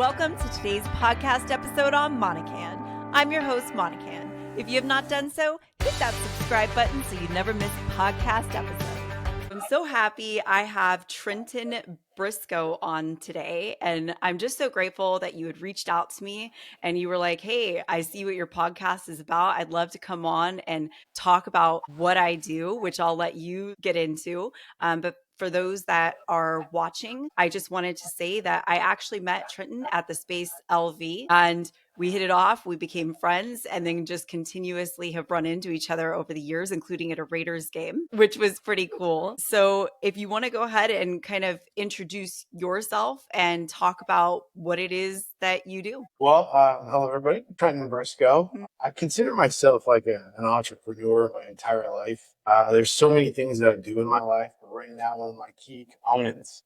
Welcome to today's podcast episode on MonicaAnn. I'm your host, MonicaAnn. If you have not done so, hit that subscribe button so you never miss a podcast episode. I'm so happy I have Trenton Brisco on today, and I'm just so grateful that you had reached out to me and you were like, hey, I see what your podcast is about. I'd love to come on and talk about what I do, which I'll let you get into. But for those that are watching, I just wanted to say that I actually met Trenton at the Space LV and we hit it off. We became friends and then just continuously have run into each other over the years, including at a Raiders game, which was pretty cool. So if you want to go ahead and kind of introduce yourself and talk about what it is that you do. Well, hello everybody. I'm Trenton Brisco. I consider myself like an entrepreneur my entire life. There's so many things that I do in my life, but right now one of my key components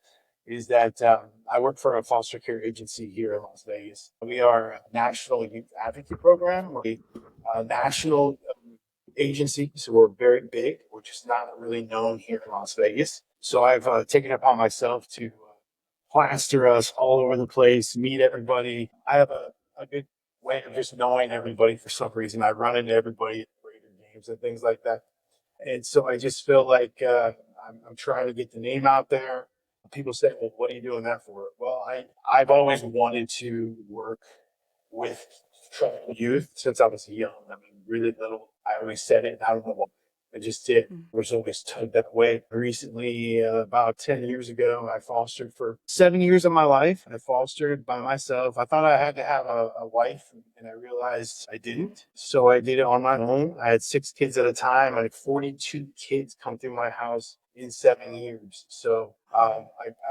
is that I work for a foster care agency here in Las Vegas. We are a national youth advocate program. We're a national agency, so we're very big. We're just not really known here in Las Vegas. So I've taken it upon myself to plaster us all over the place, meet everybody. I have a good way of just knowing everybody for some reason. I run into everybody at Raider games and things like that. And so I just feel like I'm trying to get the name out there. People say, well, what are you doing that for? Well, I've always wanted to work with troubled youth since I was young. I mean, really little. I always said it, and I don't know why. I just did. I was always tugged that way. Recently, about 10 years ago, I fostered for 7 years of my life. I fostered by myself. I thought I had to have a wife, and I realized I didn't. So I did it on my own. I had 6 kids at a time. I had 42 kids come through my house in 7 years. So I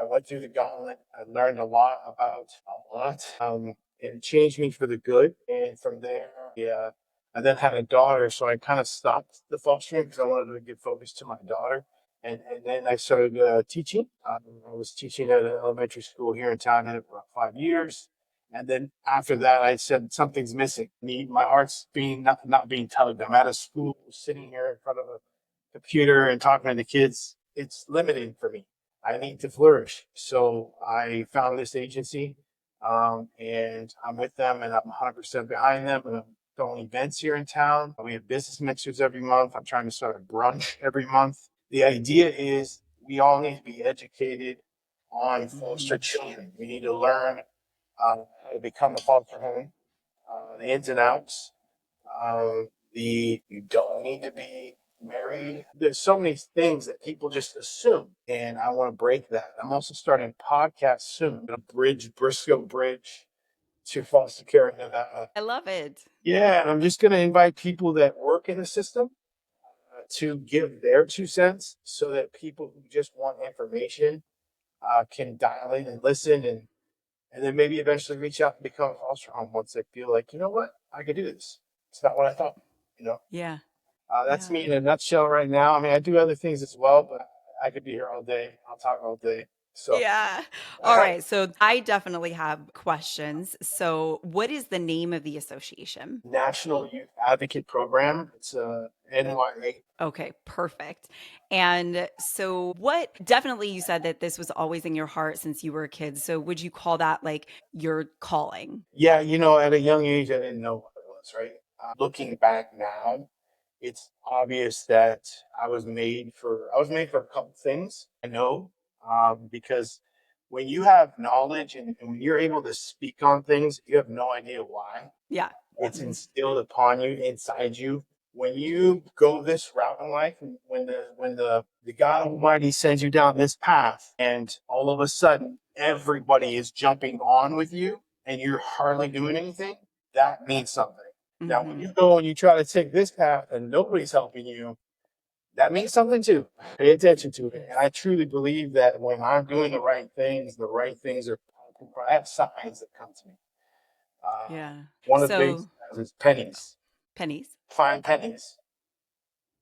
went through the gauntlet. I learned a lot about a lot. It changed me for the good. And from there, I then had a daughter, so I kind of stopped the fostering because I wanted to get focused to my daughter. And then I started teaching. I was teaching at an elementary school here in town for about 5 years. And then after that, I said, something's missing. My heart's not being tugged. I'm at a school sitting here in front of a computer and talking to the kids. It's limiting for me. I need to flourish. So I found this agency, and I'm with them, and I'm 100% behind them. And I'm throwing events here in town. We have business mixers every month. I'm trying to start a brunch every month. The idea is we all need to be educated on foster children. We need to learn how to become a foster home, the ins and outs. You don't need to be married. There's so many things that people just assume, and I want to break that. I'm also starting a podcast soon, a Brisco Bridge to foster care in Nevada. I love it. Yeah, and I'm just going to invite people that work in the system to give their 2 cents so that people who just want information can dial in and listen and then maybe eventually reach out and become a foster home once they feel like, you know what, I could do this. It's not what I thought, you know? Yeah. That's me in a nutshell right now. I mean, I do other things as well, but I could be here all day. I'll talk all day. So Yeah. All right. So I definitely have questions. So what is the name of the association? National Youth Advocate Program. It's NYA. Okay, perfect. And so definitely you said that this was always in your heart since you were a kid. So would you call that like your calling? Yeah, at a young age, I didn't know what it was, right? Looking back now, it's obvious that I was made for a couple things. I know, because when you have knowledge and when you're able to speak on things, you have no idea why. Yeah. It's instilled upon you, inside you. When you go this route in life, when the God Almighty sends you down this path, and all of a sudden everybody is jumping on with you, and you're hardly doing anything, that means something. Now, when you go and you try to take this path and nobody's helping you, that means something too. Pay attention to it. And I truly believe that when I'm doing the right things are, I have signs that come to me. Yeah. One of the things is pennies. Pennies. Find pennies.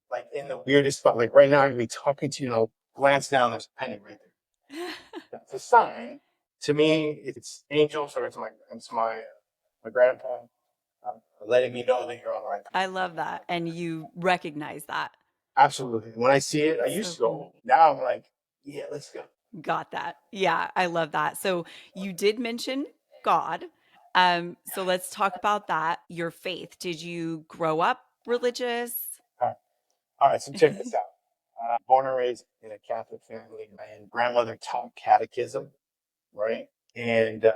Like in the weirdest spot. Like right now, I'd be talking to you, glance down, there's a penny right there. That's a sign. To me, it's angels or it's my grandpa letting me know that you're on the right path. I love that. And you recognize that. Absolutely. When I see it, I used to go. Now I'm like, yeah, let's go. Got that. Yeah, I love that. So you did mention God. So let's talk about that. Your faith. Did you grow up religious? All right. All right. So check this out. Born and raised in a Catholic family. My grandmother taught catechism, right? And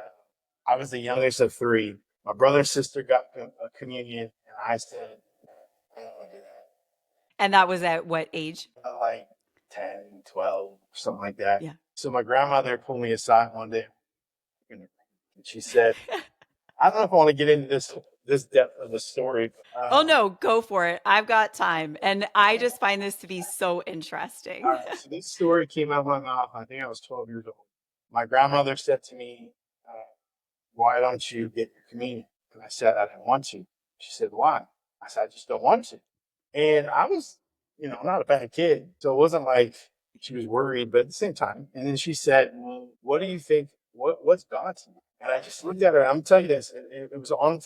I was the youngest of three. My brother and sister got a communion, and I said, I don't want to do And that was at what age? that. Like 10, 12, something like that. Yeah. So my grandmother pulled me aside one day, and she said, I don't know if I want to get into this depth of the story. Oh no, go for it. I've got time. And I just find this to be so All interesting. right, so this story came out of my mouth. I think I was 12 years old. My grandmother said to me, why don't you get your communion? And I said, I didn't want to. She said, why? I said, I just don't want to. And I was, not a bad kid. So it wasn't like she was worried, but at the same time. And then she said, well, what do you think? What's God to you? And I just looked at her. And I'm telling you this, it was on.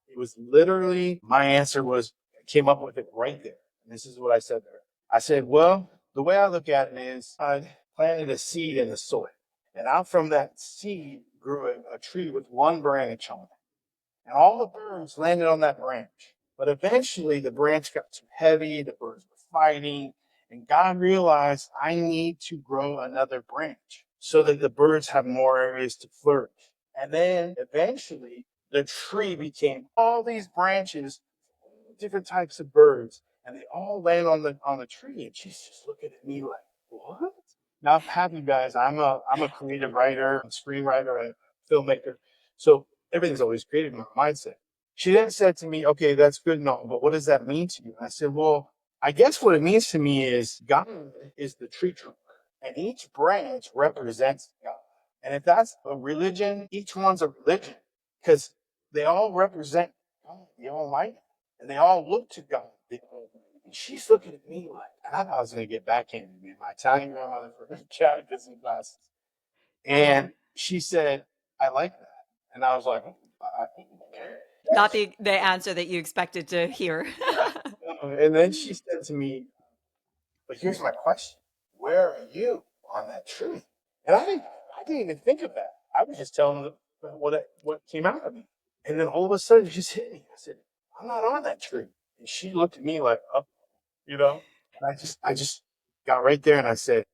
It was literally, my answer was, I came up with it right there. And this is what I said there. I said, well, the way I look at it is I planted a seed in the soil. And out from that seed grew a tree with one branch on it. And all the birds landed on that branch. But eventually the branch got too heavy, the birds were fighting, and God realized I need to grow another branch so that the birds have more areas to flourish. And then eventually the tree became all these branches, different types of birds, and they all land on the tree. And she's just looking at me like, what? Now, have you guys? I'm a creative writer, a screenwriter, a filmmaker. So everything's always creative in my mindset. She then said to me, okay, that's good and all, but what does that mean to you? I said, well, I guess what it means to me is God is the tree trunk, and each branch represents God. And if that's a religion, each one's a religion because they all represent God, the Almighty, and they all look to God. And she's looking at me like, I thought I was going to get backhanded, man. My Italian grandmother for her catechism classes. And she said, I like that. And I was like, okay. Not the answer that you expected to hear. And then she said to me, but here's my question. Where are you on that tree? And I didn't even think of that. I was just telling them what came out of me. And then all of a sudden it just hit me. I said, I'm not on that tree. And she looked at me like, oh, And I just got right there and I said,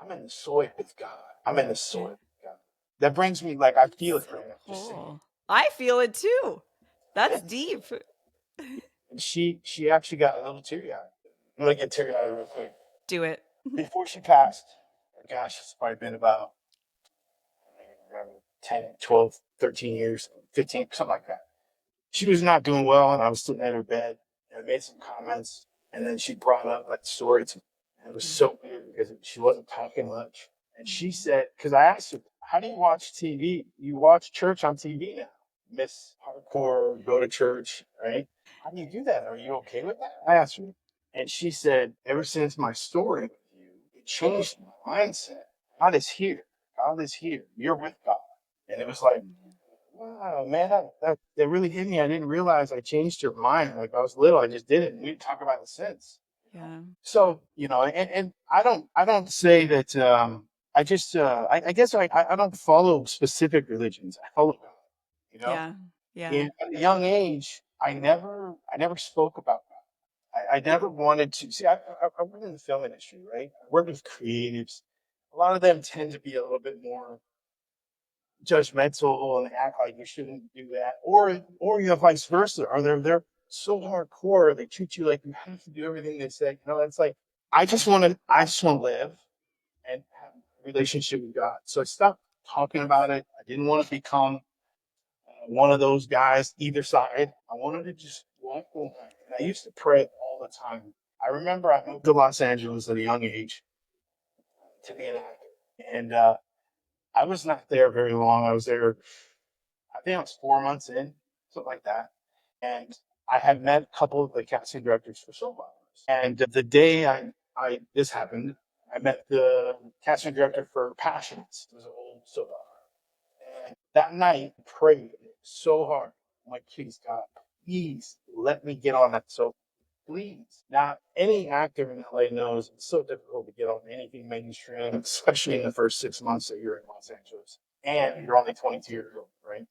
I'm in the soil with God. I'm in the soil with God. That brings me like I feel it right now. Just saying. Cool. I feel it too. That's deep. And she actually got a little teary eyed. I'm gonna get teary eyed real quick. Do it. Before she passed, gosh, it's probably been about I don't remember, 10, 12, 13 years, 15, something like that. She was not doing well, and I was sitting at her bed, and I made some comments, and then she brought up that story to me. And it was so weird because she wasn't talking much. And she said, because I asked her, how do you watch TV? You watch church on TV now. Miss hardcore, go to church, right? How do you do that? Are you okay with that? I asked her. And she said, ever since my story with you, it changed my mindset. God is here. God is here. You're with God. And it was like, wow, man, that really hit me. I didn't realize I changed her mind. Like I was little, I just did it. We didn't talk about it since. Yeah. So, and I don't say that I guess I don't follow specific religions. I follow God, you know. Yeah. Yeah. And at a young age, I never spoke about God. I never wanted to see I work in the film industry, right? I work with creatives. A lot of them tend to be a little bit more judgmental and act like you shouldn't do that, or you have vice versa. Or they're so hardcore, they treat you like you have to do everything they say. It's like I just want to live and have a relationship with God. So I stopped talking about it. I didn't want to become one of those guys either side. I wanted to just walk away. And I used to pray all the time. I remember I moved to Los Angeles at a young age to be an actor, and I was not there very long. I was there, I think I was 4 months in, something like that. And I had met a couple of the casting directors for soap operas. And the day this happened, I met the casting director for Passions. It was an old soap opera. And that night, I prayed so hard. I'm like, please, God, please let me get on that soap. Please. Now, any actor in LA knows it's so difficult to get on anything mainstream, especially in the first 6 months that you're in Los Angeles. And you're only 22 years old, right?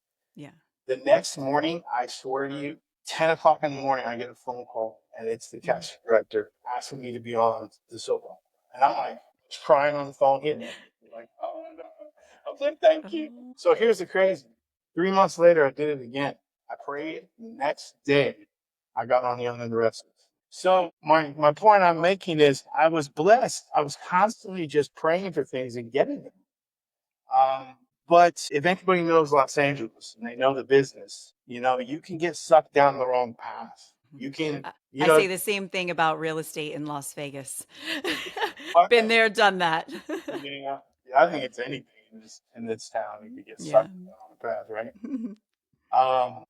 The next morning, I swear to you, 10 o'clock in the morning, I get a phone call, and it's the casting director asking me to be on the soap opera. And I'm like, crying on the phone, hitting it. Like, oh no. I was like, thank you. So here's the crazy. 3 months later, I did it again. I prayed. The next day, I got on Young and the Restless. So my point I'm making is I was blessed. I was constantly just praying for things and getting them. But if anybody knows Los Angeles and they know the business, you can get sucked down the wrong path. You can, I say the same thing about real estate in Las Vegas. Been there, done that. Yeah, I think it's anything in this town. You could get sucked down the path, right?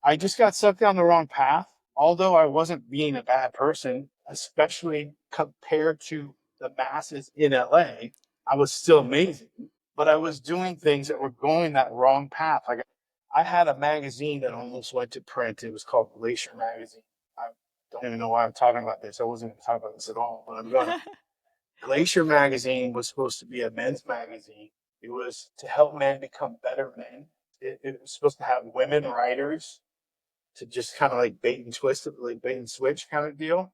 I just got sucked down the wrong path. Although I wasn't being a bad person, especially compared to the masses in LA, I was still amazing. But I was doing things that were going that wrong path. Like I had a magazine that almost went to print. It was called Glacier Magazine. I don't even know why I'm talking about this. I wasn't going to talk about this at all, but I'm going to. Glacier Magazine was supposed to be a men's magazine. It was to help men become better men. It was supposed to have women writers to just kind of like bait and twist it, like bait and switch kind of deal.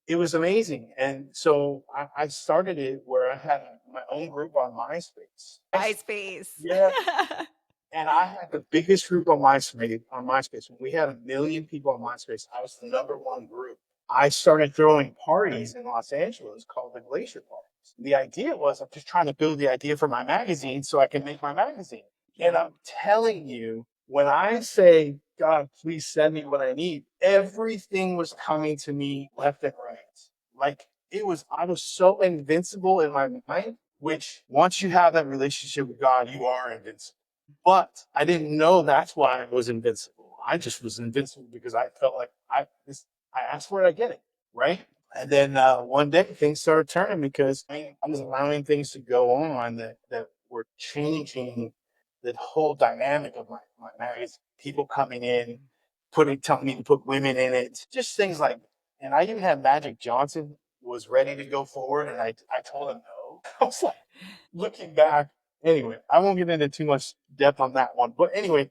It was amazing. And so I started it where I had my own group on MySpace. MySpace. Yeah. And I had the biggest group on MySpace. When we had 1 million people on MySpace, I was the #1 group. I started throwing parties in Los Angeles called the Glacier Parties. The idea was I'm just trying to build the idea for my magazine so I can make my magazine. And I'm telling you, when I say, God, please send me what I need, everything was coming to me left and right. Like I was so invincible in my mind, which once you have that relationship with God, you are invincible. But I didn't know that's why I was invincible. I just was invincible because I felt like I asked for it, I get it, right? And then one day things started turning because I was allowing things to go on that were changing the whole dynamic of my marriage. People coming in, telling me to put women in it, just things like. And I even had Magic Johnson was ready to go forward, and I told him no. I was like, looking back. Anyway, I won't get into too much depth on that one, but anyway,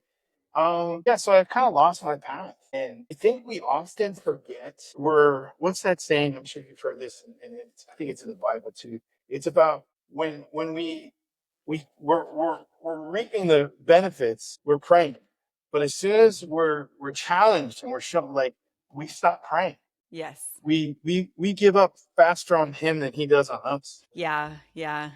yeah, so I kind of lost my path. And I think we often forget what's that saying? I'm sure you've heard this, and I think it's in the Bible too. It's about when we're reaping the benefits, we're praying. But as soon as we're challenged and we're shown like we stop praying. Yes. We give up faster on him than he does on us. Yeah, yeah.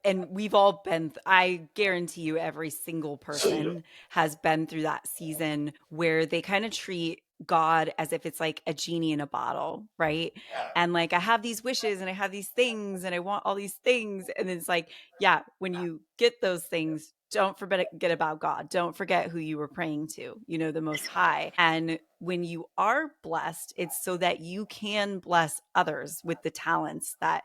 And we've all been, I guarantee you, every single person has been through that season where they kind of treat God as if it's like a genie in a bottle, right? And like, I have these wishes and I have these things and I want all these things. And it's like, yeah, when you get those things, don't forget about God. Don't forget who you were praying to, the Most High. And when you are blessed, it's so that you can bless others with the talents that,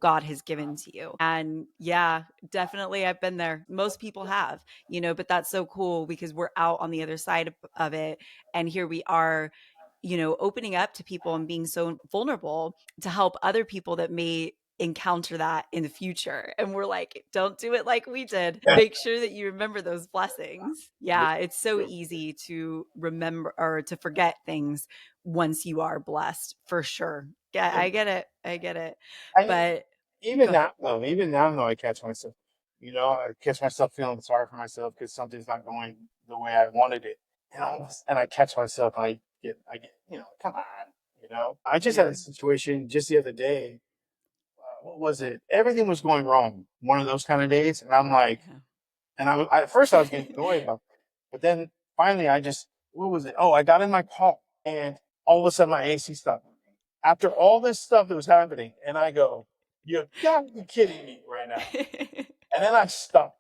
God has given to you. And yeah, definitely I've been there. Most people have, but that's so cool because we're out on the other side of it. And here we are, opening up to people and being so vulnerable to help other people that may encounter that in the future. And we're like, don't do it like we did. Make sure that you remember those blessings. Yeah, it's so easy to remember or to forget things once you are blessed, for sure. Yeah, I get it. But even now, though, I catch myself. I catch myself feeling sorry for myself because something's not going the way I wanted it, and I catch myself. I get, come on. I just had a situation just the other day. What was it? Everything was going wrong. One of those kind of days, and I'm like, and at first I was getting annoyed about it, but then finally what was it? Oh, I got in my car, and all of a sudden my AC stopped. After all this stuff that was happening, and I go, you gotta be kidding me right now. And then I stop,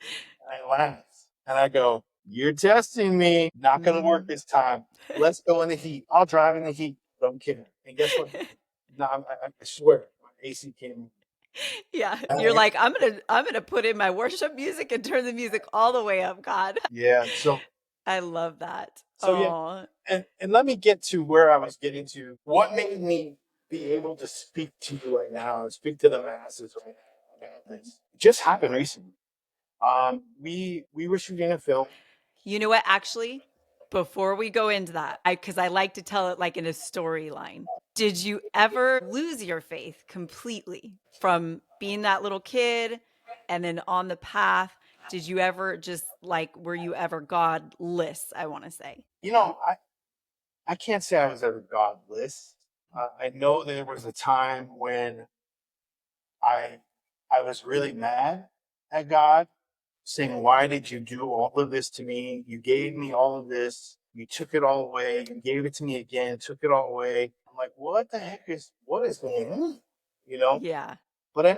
and I laugh, and I go, you're testing me. Not gonna work this time. Let's go in the heat. I'll drive in the heat. I'm kidding. And guess what? No, I swear, my AC came. Yeah, you're like, I'm gonna put in my worship music and turn the music all the way up, God. Yeah. So I love that. So yeah, and let me get to where I was getting to. What made me be able to speak to you right now, and speak to the masses right now about this? It just happened recently. We were shooting a film, You know what? Actually, before we go into that, because I like to tell it like in a storyline. Did you ever lose your faith completely from being that little kid and then on the path? Did you ever just like, were you ever godless? I want to say. You know, I can't say I was ever godless. I know there was a time when I I was really mad at God, saying, "Why did you do all of this to me? You gave me all of this. You took it all away. You gave it to me again. Took it all away." I'm like, what is going on? You know. Yeah. But I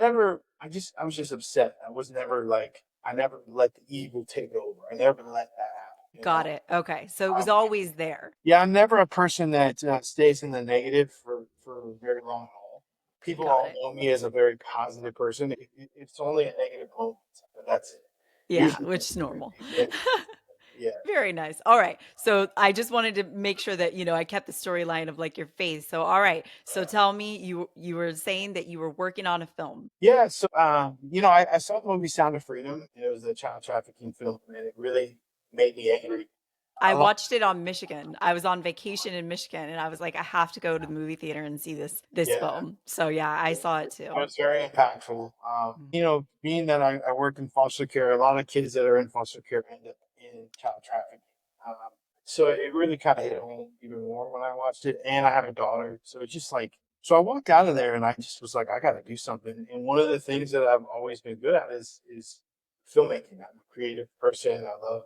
was just upset. I was never like, I never let the evil take over. I never let that happen. Got it. Okay. So it was always there. Yeah, I'm never a person that stays in the negative for very long haul. People Got all it. know me as a very positive person. It's only a negative moment, but that's it. Yeah, Usually, which is normal. yeah. Very nice. All right. So I just wanted to make sure that, I kept the storyline of like your face. So all right. So tell me, you were saying that you were working on a film. Yeah, so I saw the movie Sound of Freedom. It was a child trafficking film, and it really made me angry. I A lot. watched it on Michigan. I was on vacation in Michigan and I was like, I have to go to the movie theater and see this Yeah, film. So yeah, I saw it it too. was very impactful. Mm. Being that I worked in foster care, a lot of kids that are in foster care end up in child trafficking. Um, so it really kind of hit home even more when I watched it. And I have a daughter, so it's just like, so I walked out of there and I just was like, I got to do something. And one of the things that I've always been good at is filmmaking. I'm a creative person. I love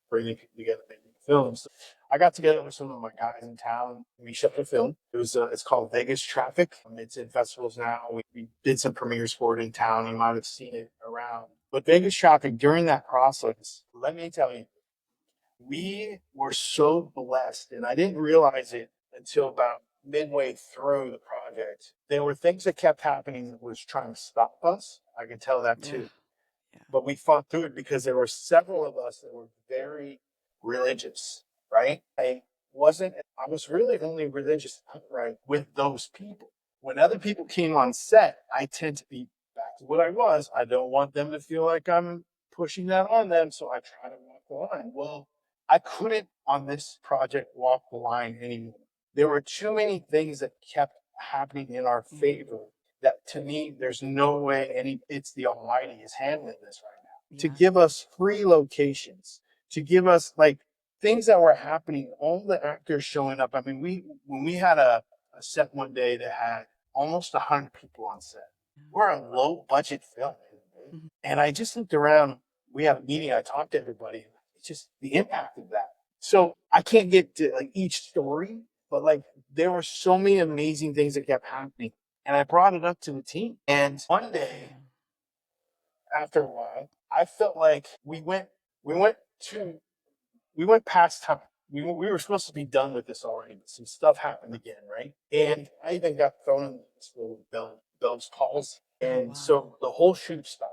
bringing people together, making films. I got together with some of my guys in town. We shot the film. It's called Vegas Traffic. It's in festivals now. We did some premieres for it in town. You might have seen it around. But Vegas Traffic, during that process, let me tell you, we were so blessed, and I didn't realize it until about midway through the project. There were things that kept happening that was trying to stop us. I can tell that Ugh, too. yeah. But we fought through it because there were several of us that were very religious, right? I was really only religious outright with those people. When other people came on set, I tend to be back to what I was. I don't want them to feel like I'm pushing that on them, so I try to walk the line. Well, I couldn't on this project walk the line anymore. There were too many things that kept happening in our Mm. favor that to me, there's no way it's the Almighty is handling this right now. To Yeah. give us free locations, to give us like things that were happening, all the actors showing up. I mean, when we had a set one day that had almost 100 people on set. We're a low budget film. Mhm. And I just looked around, we had a meeting, I talked to everybody. It's just the impact of that. So I can't get to like each story, but like there were so many amazing things that kept happening. And I brought it up to the team. And one day, after a while, I felt like we went to we went past time. We were supposed to be done with this already, but some stuff happened again, right? And I even got thrown in this little Bell's calls. Oh And wow. so the whole shoot stopped.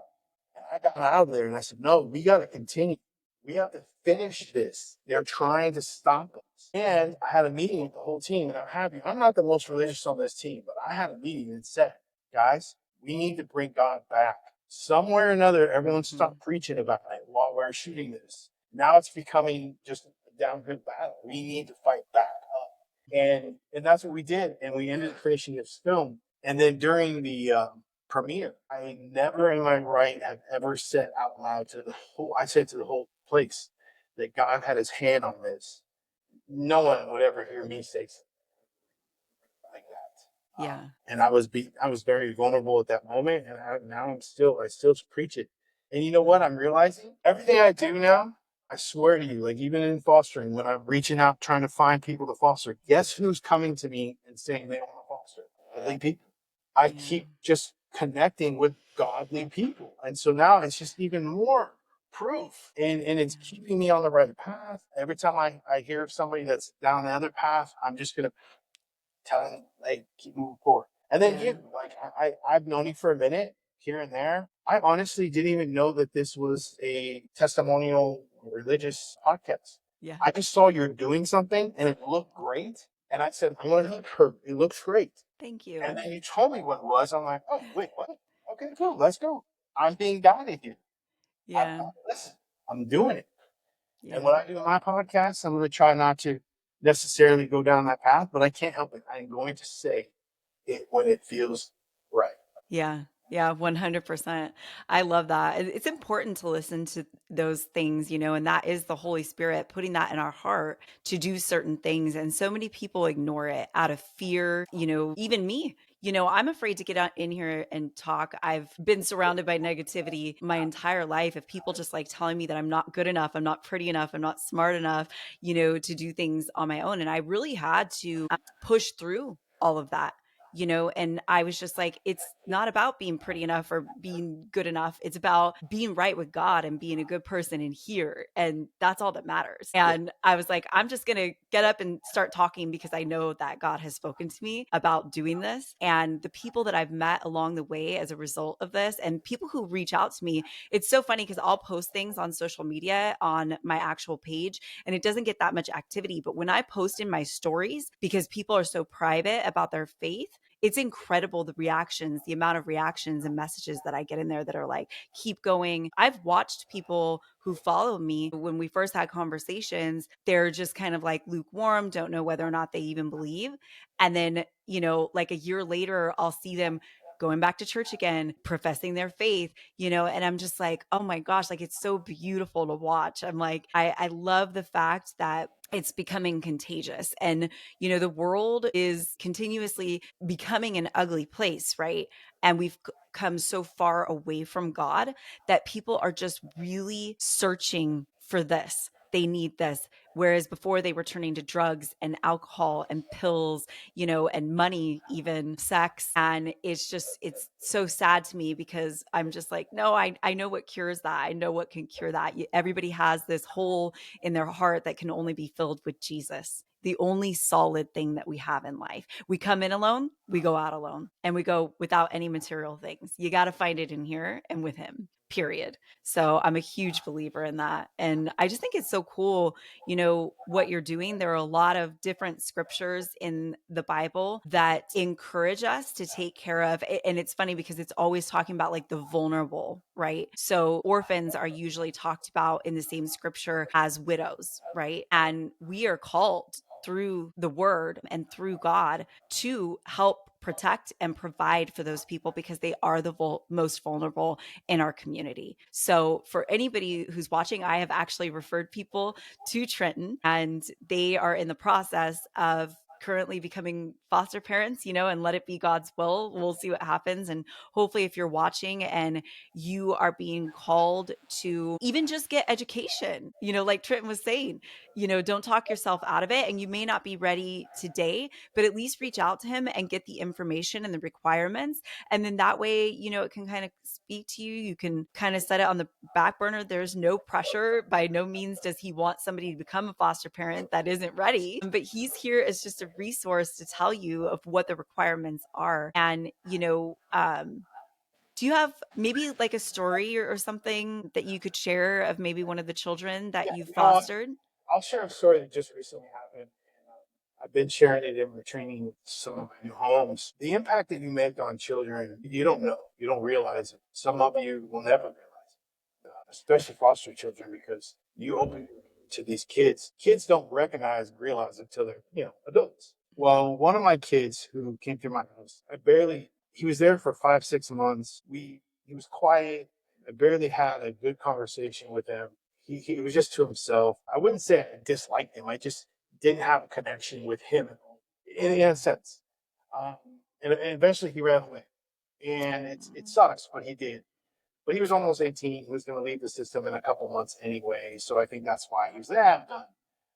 And I got out of there and I said, no, we got to continue. We have to finish this. They're trying to stop us. And I had a meeting with the whole team, and I'm happy. I'm not the most religious on this team, but I had a meeting and said, guys, we need to bring God back. Somewhere or another, everyone Mhm. stopped preaching about it while we're shooting this. Now it's becoming just a downhill battle. We need to fight back up. And that's what we did. And we ended up finishing this film. And then during the premiere, I never in my right have ever said out loud to the whole, I said to the whole place that God had his hand on this. No one would ever hear me say something like that. Yeah. And I was very vulnerable at that moment. And I still preach it. And you know what? I'm realizing everything I do now, I swear to you, like even in fostering, when I'm reaching out, trying to find people to foster, guess who's coming to me and saying they want to foster? Godly people. I Yeah. keep just connecting with godly people. And so now it's just even more proof. And it's Yeah. keeping me on the right path. Every time I hear of somebody that's down the other path, I'm just gonna tell them like keep moving forward. And then Yeah. you like I've known you for a minute here and there. I honestly didn't even know that this was a testimonial religious podcast. Yeah. I just saw you're doing something and it looked great. And I said, I want to help her. It looks great. Thank And you. then you told me what it was. I'm like, oh, wait, what? Okay, cool. Let's go. I'm being guided here. Yeah. Listen, I'm doing it. And Yeah. when I do my podcast, I'm going to try not to necessarily go down that path, but I can't help it. I'm going to say it when it feels right. Yeah. Yeah, 100%. I love that. It's important to listen to those things, and that is the Holy Spirit putting that in our heart to do certain things. And so many people ignore it out of fear, even me. I'm afraid to get out in here and talk. I've been surrounded by negativity my entire life of people just like telling me that I'm not good enough, I'm not pretty enough, I'm not smart enough, to do things on my own. And I really had to push through all of that, and I was just like, it's not about being pretty enough or being good enough. It's about being right with God and being a good person in here. And that's all that matters. Yeah. And I was like, I'm just going to get up and start talking because I know that God has spoken to me about doing this. And the people that I've met along the way as a result of this, and people who reach out to me, it's so funny because I'll post things on social media on my actual page and it doesn't get that much activity. But when I post in my stories, because people are so private about their faith, it's incredible the amount of reactions and messages that I get in there that are like, keep going. I've watched people who follow me when we first had conversations, they're just kind of like lukewarm, don't know whether or not they even believe. And then, like a year later, I'll see them going back to church again, professing their faith, and I'm just like, oh my gosh, like it's so beautiful to watch. I'm like, I love the fact that it's becoming contagious. And, the world is continuously becoming an ugly place, right? And we've come so far away from God that people are just really searching for this. They need this. Whereas before they were turning to drugs and alcohol and pills, and money, even sex. And it's so sad to me because I'm just like, no, I know what cures that. I know what can cure that. Everybody has this hole in their heart that can only be filled with Jesus, the only solid thing that we have in life. We come in alone, we go out alone, and we go without any material things. You got to find it in here and with him, period. So I'm a huge believer in that. And I just think it's so cool, what you're doing. There are a lot of different scriptures in the Bible that encourage us to take care of. And it's funny because it's always talking about like the vulnerable, right? So orphans are usually talked about in the same scripture as widows, right? And we are called through the word and through God to help protect and provide for those people because they are the most vulnerable in our community. So for anybody who's watching, I have actually referred people to Trenton and they are in the process of currently becoming foster parents, and let it be God's will. We'll see what happens. And hopefully if you're watching and you are being called to even just get education, like Trenton was saying, don't talk yourself out of it. And you may not be ready today, but at least reach out to him and get the information and the requirements. And then that way, it can kind of speak to you. You can kind of set it on the back burner. There's no pressure. By no means does he want somebody to become a foster parent that isn't ready. But he's here as just a resource to tell you of what the requirements are. And, do you have maybe like a story or something that you could share of maybe one of the children that Yeah. you fostered? I'll share a story that just recently happened. I've been sharing it in training some of my new homes. The impact that you make on children, you don't know. You don't realize it. Some of you will never realize it, especially foster children, because you open to these kids. Kids don't recognize, realize it until they're, adults. Well, one of my kids who came through my house, he was there for 5, 6 months. He was quiet. I barely had a good conversation with him. He was just to himself. I wouldn't say I disliked him. I just didn't have a connection with him in a sense. Um, and eventually he ran away. And it sucks, but he did. But he was almost 18. He was going to leave the system in a couple months anyway. So I think that's why he was there. I'm done.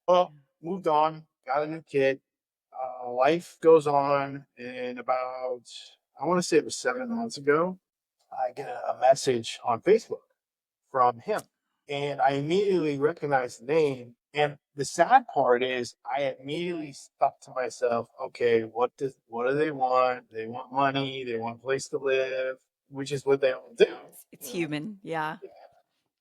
Well, moved on, got a new kid. Life goes on. And about, I want to say it was 7 months ago, I get a message on Facebook from him. And I immediately recognized the name. And the sad part is I immediately thought to myself, okay, what do they want? They want money, they want a place to live, which is what they all do. It's human. Yeah.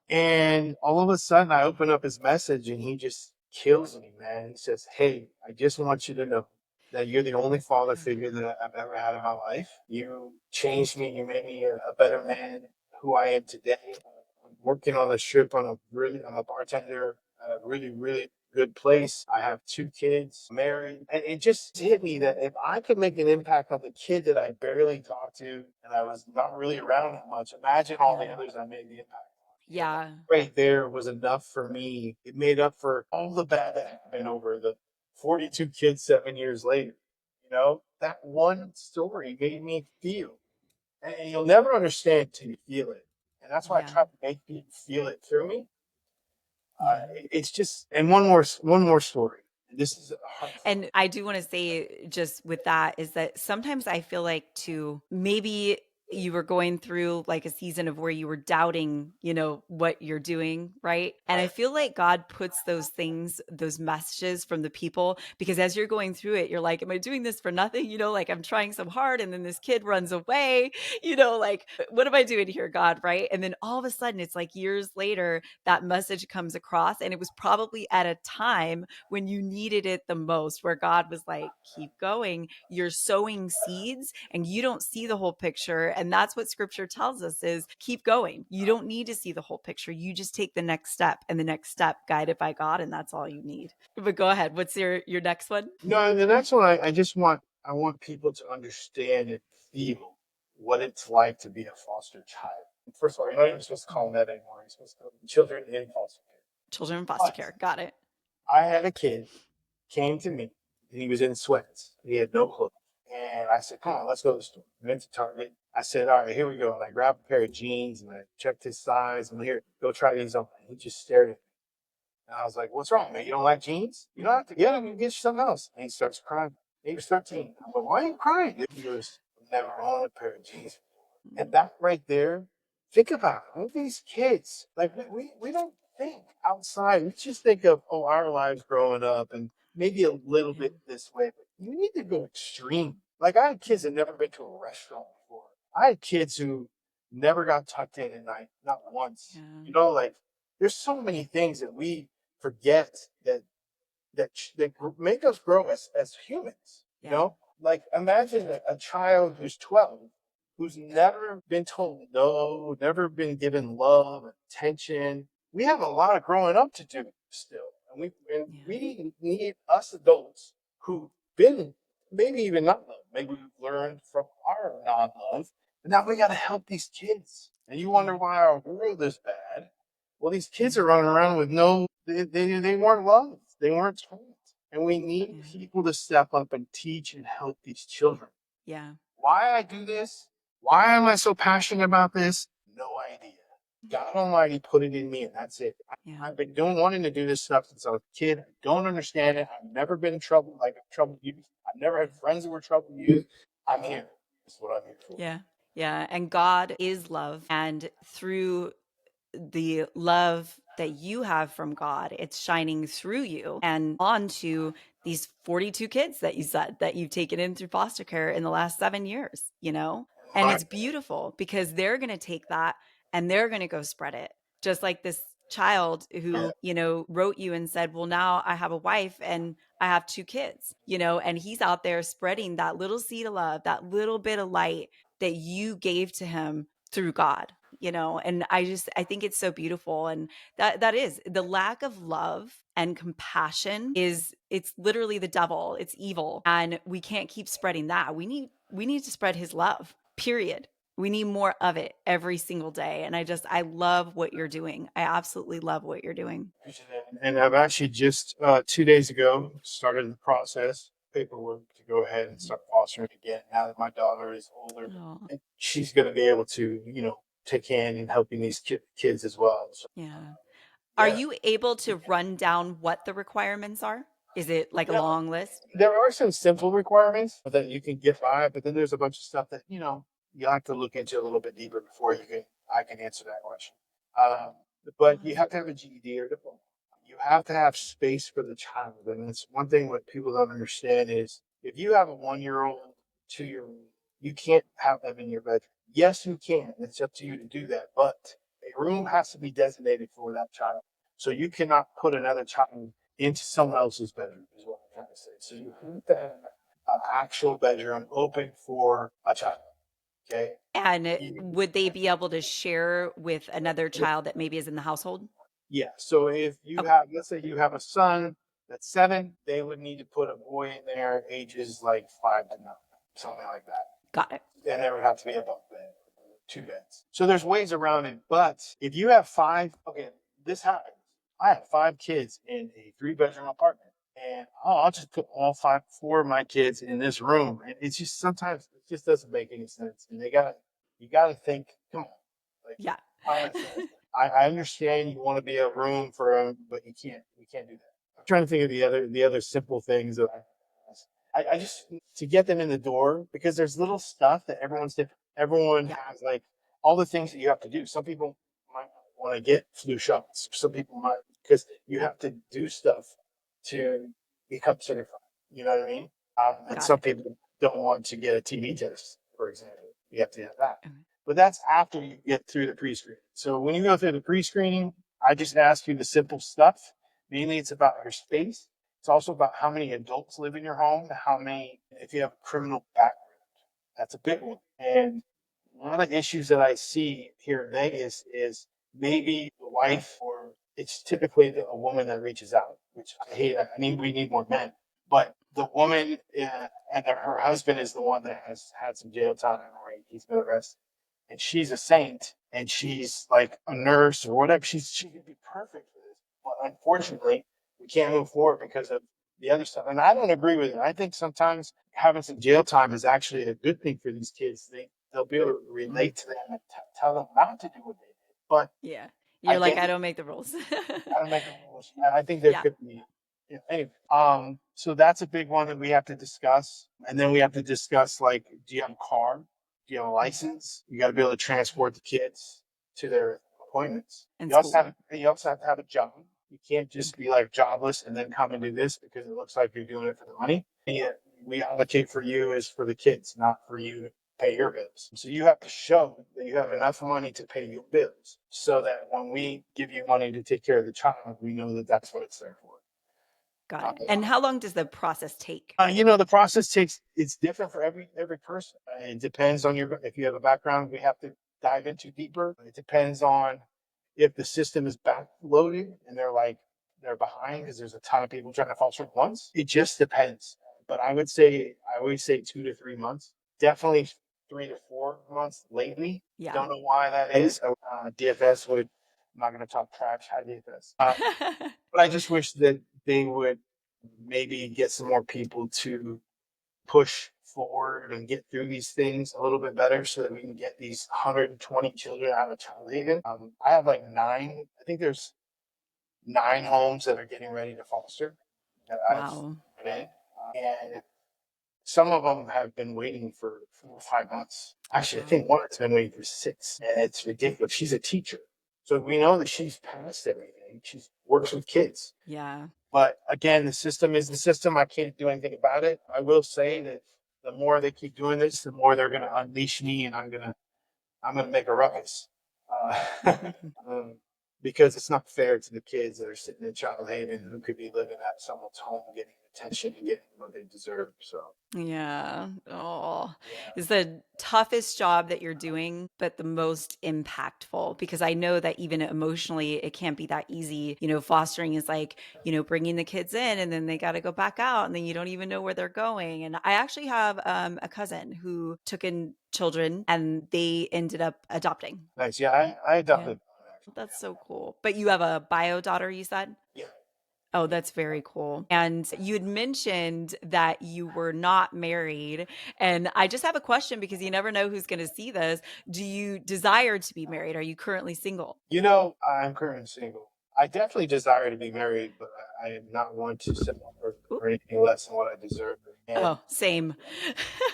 And all of a sudden I open up his message and he just kills me, man. He says, hey, I just want you to know that you're the only father figure that I've ever had in my life. You changed me, you made me a better man who I am today. I'm working on a ship on a bartender at a really, really good place. I have 2 kids, married. And it just hit me that if I could make an impact on the kid that I barely talked to and I was not really around that much, imagine all the Yeah. others I made the impact on. And that Yeah. right there was enough for me. It made up for all the bad that happened over the 42 kids 7 years later. That one story made me feel. And you'll never understand till you feel it. And that's why I Yeah. try to make people feel it through me. Yeah. It's just, and one more story. This is a heartfelt. And I do want to say, just with that, is that sometimes I feel like, too, maybe you were going through like a season of where you were doubting, what you're doing, right? And I Right. feel like God puts those things, those messages from the people, because as you're going through it, you're like, am I doing this for nothing? Like I'm trying so hard and then this kid runs away, like, what am I doing here, God? Right. And then all of a sudden, it's like years later, that message comes across. And it was probably at a time when you needed it the most, where God was like, keep going. You're sowing seeds and you don't see the whole picture. And that's what scripture tells us, is keep going. You don't need to see the whole picture. You just take the next step, and the next step guided by God. And that's all you need. But go ahead. What's your next one? No, the next one, I want people to understand and feel what it's like to be a foster child. First of all, you're not even supposed to call them that anymore. You're supposed to call them children in foster care. Children in foster But care. Got it. I had a kid came to me and he was in sweats. He had no clothes. And I said, come on, let's go to the store. We went to Target. I said, all right, here we go. And I grabbed a pair of jeans and I checked his size. And here, go try these on. And he just stared at me. And I was like, what's wrong, man? You don't like jeans? You don't have to get them. You can get you something else. And he starts crying. He was 13. I'm like, why are you crying? He goes, I've never owned a pair of jeans. And that right there, think about it. All these kids, like we don't think outside. We just think of, oh, our lives growing up and maybe a little Yeah. bit this way, but you need to go extreme. Like I had kids that never been to a restaurant before. I had kids who never got tucked in at night, not once. Yeah. Like there's so many things that we forget that make us grow as humans. Yeah. Like imagine a child who's 12, who's never been told no, never been given love, attention. We have a lot of growing up to do still, and Yeah. we need us adults who've been maybe even not loved. Maybe we've learned from our non-love, but now we got to help these kids. And you wonder Yeah. why our world is bad. Well, these kids are running around with they weren't loved. They weren't told. And we need Yeah. people to step up and teach and help these children. Yeah. Why I do this? Why am I so passionate about this? No idea. God Almighty put it in me, and that's it. Yeah. I've been wanting to do this stuff since I was a kid. I don't understand it. I've never been in trouble like trouble youth. I've never had friends who were trouble youth. I'm here. That's what I'm here for. Yeah. Yeah. And God is love. And through the love that you have from God, it's shining through you and onto these 42 kids that you said that you've taken in through foster care in the last 7 years. And Right. it's beautiful because they're going to take that and they're going to go spread it. Just like this child Yeah. who, wrote you and said, well, now I have a wife and I have 2 kids, and he's out there spreading that little seed of love, that little bit of light that you gave to him through God. And I think it's so beautiful. And that is the lack of love and compassion, it's literally the devil. It's evil. And we can't keep spreading that. We need to spread his love, period. We need more of it every single day. And I love what you're doing. I absolutely love what you're doing. And I've actually just 2 days ago started the process, paperwork to go ahead and start fostering again. Now that my daughter is older, Oh, and she's going to be able to, take hand in helping these kids as well. So, yeah. Are yeah. you able to run down what the requirements are? Is it like a Now, long list? there are some simple requirements that you can get by, but then there's a bunch of stuff that you have to look into a little bit deeper before I can answer that question. Um, but you have to have a GED or diploma. You have to have space for the child, and that's one thing what people don't understand is if you have a 1-year-old, 2-year-old, you can't have them in your bedroom. Yes, you can. It's up to you to do that, but a room has to be designated for that child. So you cannot put another child into someone else's bedroom is what I'm trying to say. So you have to have an actual bedroom open for a child. Okay. And would they be able to share with another child that maybe is in the household? Yeah. So if you Okay, have, let's say you have a son that's 7, they would need to put a boy in there ages like 5 to 9, something like that. got it. And there would have to be a bunk bed, 2 beds. So there's ways around it. But if you have 5, okay, this happens. I have 5 kids in a 3-bedroom apartment. And I'll just put all 4 of my kids in this room. And it's just sometimes it just doesn't make any sense. And you gotta think, come on, like Yeah. common sense. I understand you want to be a room for them, but you can't do that. I'm trying to think of the other simple things that I just to get them in the door because there's little stuff that everyone's different. Everyone Yeah. has like all the things that you have to do. Some people might want to get flu shots. Some people might because you have to do stuff to become certified. You know what I mean? And Got some it. people don't want to get a TB test, for example. You have to have that. Okay. But that's after you get through the pre-screening. So when you go through the pre-screening, I just ask you the simple stuff. Mainly it's about your space. It's also about how many adults live in your home, how many, if you have a criminal background. That's a big one. And one of the issues that I see here in Vegas is maybe the wife, or it's typically a woman that reaches out, which I hate. I mean, we need more men. But the woman and her husband is the one that has had some jail time or he's been arrested. And she's a saint and she's like a nurse or whatever. She could be perfect for this. But unfortunately, we can't move forward because of the other stuff. And I don't agree with it. I think sometimes having some jail time is actually a good thing for these kids. They'll be able to relate to them and tell them not to do what they did. But Yeah. I You're like, get I don't make the rules. I don't make the rules. And I think there Yeah. could be. Yeah, anyway, so that's a big one that we have to discuss, and then we have to discuss like, do you have a car? Do you have a license? You got to be able to transport the kids to their appointments. In school. You also have to have a job. You can't just be like jobless and then come and do this because it looks like you're doing it for the money. Yeah, we allocate for you is for the kids, not for you to pay your bills. So you have to show that you have enough money to pay your bills so that when we give you money to take care of the child, we know that that's what it's there for. Got Uh, it. And how long does the process take? the process it's different for every person. It depends on if you have a background, we have to dive into deeper. It depends on if the system is backloaded and they're behind because there's a ton of people trying to foster at once. It just depends. But I always say 2 to 3 months. Definitely 3 to 4 months lately. Yeah. Don't know why that is. DFS would. I'm not going to talk trash. Hi DFS. But I just wish that they would maybe get some more people to push forward and get through these things a little bit better so that we can get these 120 children out of child haven. I have like 9, I think there's 9 homes that are getting ready to foster that I've Wow. been in. And some of them have been waiting for 4 or 5 months. Actually, I Wow. think one has been waiting for 6. And it's ridiculous. She's a teacher. So we know that she's passed everything. She works with kids. Yeah. But again, the system is the system. I can't do anything about it. I will say that the more they keep doing this, the more they're going to unleash me, and I'm gonna make a ruckus. Um, because it's not fair to the kids that are sitting in child haven who could be living at someone's home, getting attention and getting what they deserve. So Yeah. Oh, yeah, it's the toughest job that you're doing, but the most impactful because I know that even emotionally, it can't be that easy. Fostering is like, bringing the kids in and then they got to go back out and then you don't even know where they're going. And I actually have a cousin who took in children and they ended up adopting. nice. Yeah, I Yeah. adopted. That's so cool. But you have a bio daughter, you said? Yeah, Oh, that's very cool. And you had mentioned that you were not married. And I just have a question because you never know who's going to see this. Do you desire to be married? Are you currently single? I'm currently single. I definitely desire to be married, but I am not one to settle Ooh. for anything less than what I deserve. And Oh, same.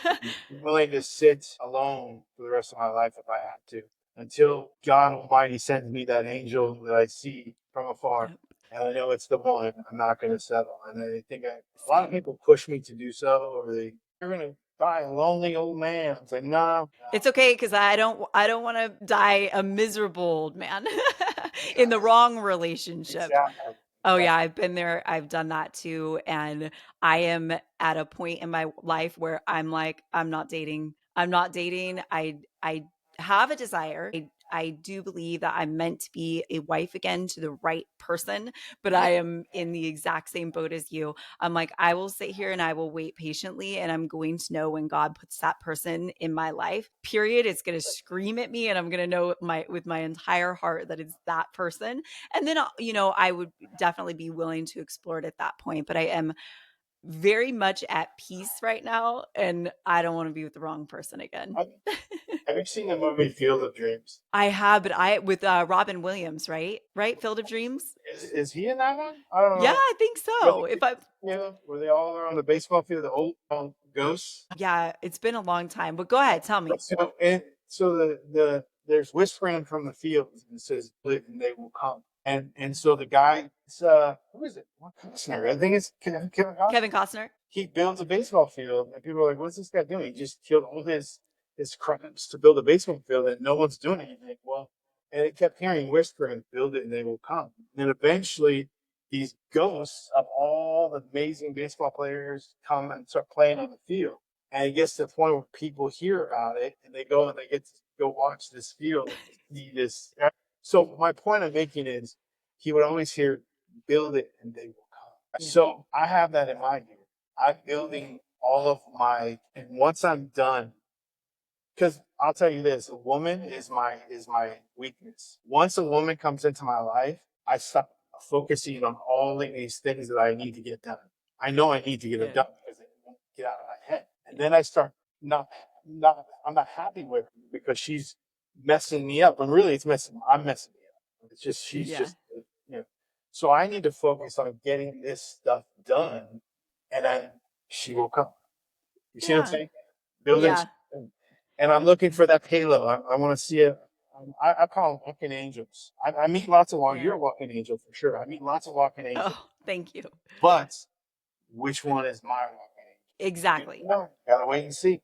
I'm willing to sit alone for the rest of my life if I have to, until God Almighty sends me that angel that I see from afar. Yep, And I know it's the one. I'm not going to settle. And I think a lot of same. people push me to do so, or you're going to die a lonely old man. It's like, no, It's okay because I don't want to die a miserable old man in the exactly. wrong relationship. Exactly. Oh Exactly. yeah, I've been there. I've done that too. And I am at a point in my life where I'm like, I'm not dating. I'm not dating. I have a desire. I do believe that I'm meant to be a wife again to the right person, but I am in the exact same boat as you. I'm like, I will sit here and I will wait patiently, and I'm going to know when God puts that person in my life. Period. It's going to scream at me, and I'm going to know with my entire heart that it's that person. And then I would definitely be willing to explore it at that point. But I am very much at peace right now, and I don't want to be with the wrong person again. Have you seen the movie Field of Dreams? I have, but I with Robin Williams, right? Right, Field of Dreams. Is he in that one? I don't Yeah, know. I think Where so. they, If I where they all are on the baseball field, the old ghosts. Yeah, it's been a long time, but go ahead, tell me. So there's whispering from the field and says, "Live and they will come." And so the guy, who is it? What Costner? I think it's Kevin Costner. Kevin Costner. He builds a baseball field, and people are like, "What's this guy doing?" He just killed all his crops to build a baseball field, and no one's doing anything. Well, and it kept hearing whispering, "Build it, and they will come." And then eventually, these ghosts of all the amazing baseball players come and start playing on the field. And it gets to the point where people hear about it and they go and they get to go watch this field and see this. So my point I'm making is he would always hear, "Build it and they will come." Yeah. So I have that in my ear. I'm building all of and once I'm done, because I'll tell you this, a woman is my weakness. Once a woman comes into my life, I stop focusing on all of these things that I need to get done. I know I need to get them done because they won't get out of my head. And then I start not I'm not happy with her because she's messing me up. And really I'm messing me up. It's just you know. So I need to focus on getting this stuff done, and then she will come. You see what I'm saying? Building, Yeah. and I'm looking for that halo. I want to see it. I call them walking angels. I meet lots of You're a walking angel for sure. I meet lots of walking angels. Oh, thank you. But which one is my walking angel? Exactly. No, gotta wait and see.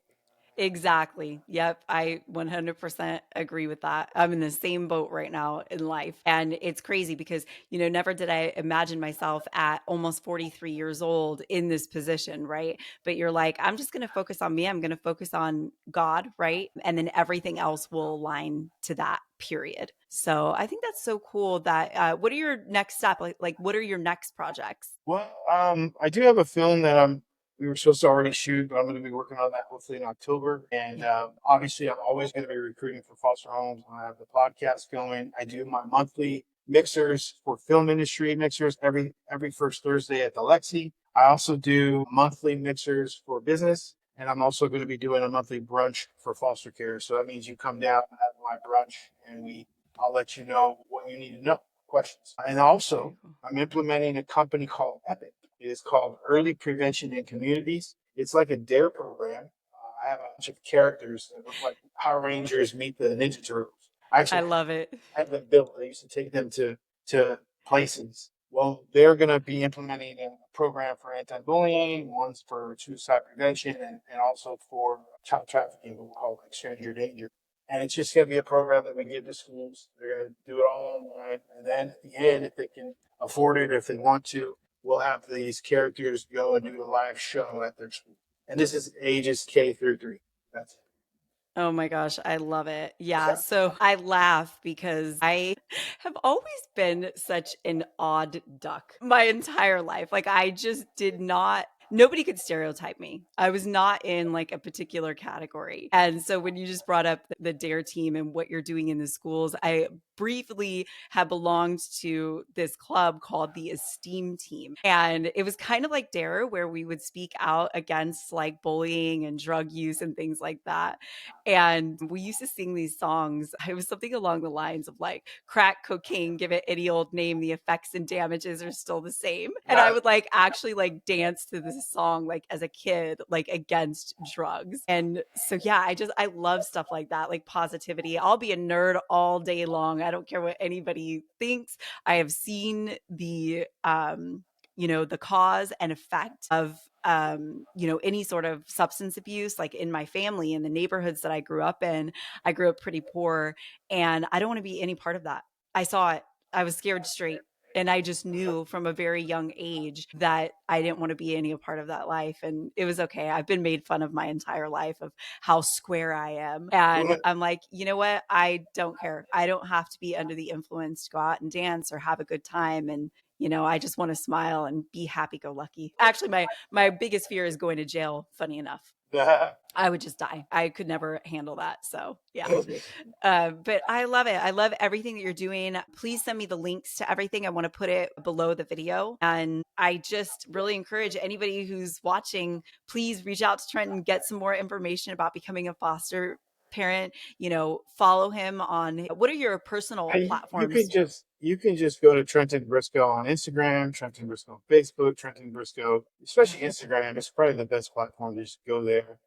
Exactly. Yep. I 100% agree with that. I'm in the same boat right now in life. And it's crazy because, never did I imagine myself at almost 43 years old in this position, right? But you're like, I'm just going to focus on me. I'm going to focus on God, right? And then everything else will align to that, period. So I think that's so cool that, what are your next steps? Like, what are your next projects? Well, I do have a film that we were supposed to already shoot, but I'm going to be working on that hopefully in October. And obviously, I'm always going to be recruiting for foster homes. I have the podcast going. I do my monthly mixers for film industry mixers every first Thursday at the Lexi. I also do monthly mixers for business, and I'm also going to be doing a monthly brunch for foster care. So that means you come down and have my brunch, and I'll let you know what you need to know. Questions. And also, I'm implementing a company called Epic. It is called Early Prevention in Communities. It's like a DARE program. I have a bunch of characters that look like Power Rangers meet the Ninja Turtles. I love it. I have them built. I used to take them to places. Well, they're going to be implementing a program for anti-bullying, one's for suicide prevention, and also for child trafficking, what we call stranger danger. And it's just going to be a program that we give to schools. They're going to do it all online. And then at the end, if they can afford it, if they want to, we'll have these characters go and do a live show at their school. And this is ages K through 3. That's it. Oh my gosh, I love it. Yeah. So I laugh because I have always been such an odd duck my entire life. Like, I just did not. Nobody could stereotype me. I was not in like a particular category. And so when you just brought up the DARE team and what you're doing in the schools, I briefly have belonged to this club called the Esteem Team. And it was kind of like DARE, where we would speak out against like bullying and drug use and things like that. And we used to sing these songs. It was something along the lines of like, crack cocaine, give it any old name, the effects and damages are still the same. And I would like actually like dance to this song like as a kid, like against drugs. And so yeah, I love stuff like that, like positivity. I'll be a nerd all day long. I don't care what anybody thinks. I have seen the the cause and effect of any sort of substance abuse, like in my family, in the neighborhoods that I grew up in. I grew up pretty poor, and I don't want to be any part of that. I saw it. I was scared straight. And I just knew from a very young age that I didn't want to be any part of that life. And it was okay. I've been made fun of my entire life of how square I am. And I'm like, you know what? I don't care. I don't have to be under the influence to go out and dance or have a good time. And I just want to smile and be happy go lucky. Actually, my biggest fear is going to jail, funny enough. I would just die. I could never handle that. So, yeah. But I love it. I love everything that you're doing. Please send me the links to everything. I want to put it below the video. And I just really encourage anybody who's watching, please reach out to Trent and get some more information about becoming a foster parent. Follow him on, what are your personal platforms? You can just go to Trenton Brisco on Instagram, Trenton Brisco on Facebook, Trenton Brisco, especially Instagram. It's probably the best platform to just go there.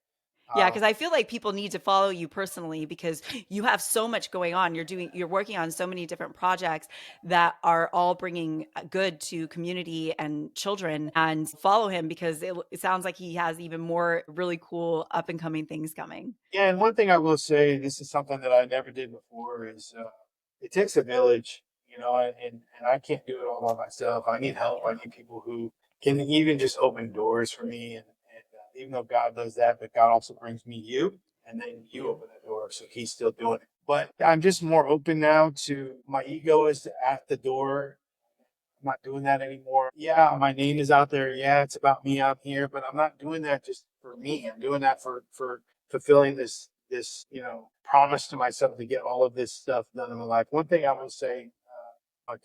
Yeah, because I feel like people need to follow you personally because you have so much going on. You're working on so many different projects that are all bringing good to community and children. And follow him because it sounds like he has even more really cool up and coming things coming. Yeah, and one thing I will say, this is something that I never did before, is it takes a village, and I can't do it all by myself. I need help. I need people who can even just open doors for me. And even though God does that, but God also brings me you, and then you open the door, so He's still doing it. But I'm just more open now to my ego is at the door. I'm not doing that anymore. Yeah, my name is out there. Yeah, it's about me out here, but I'm not doing that just for me. I'm doing that for fulfilling this promise to myself to get all of this stuff done in my life. One thing I will say,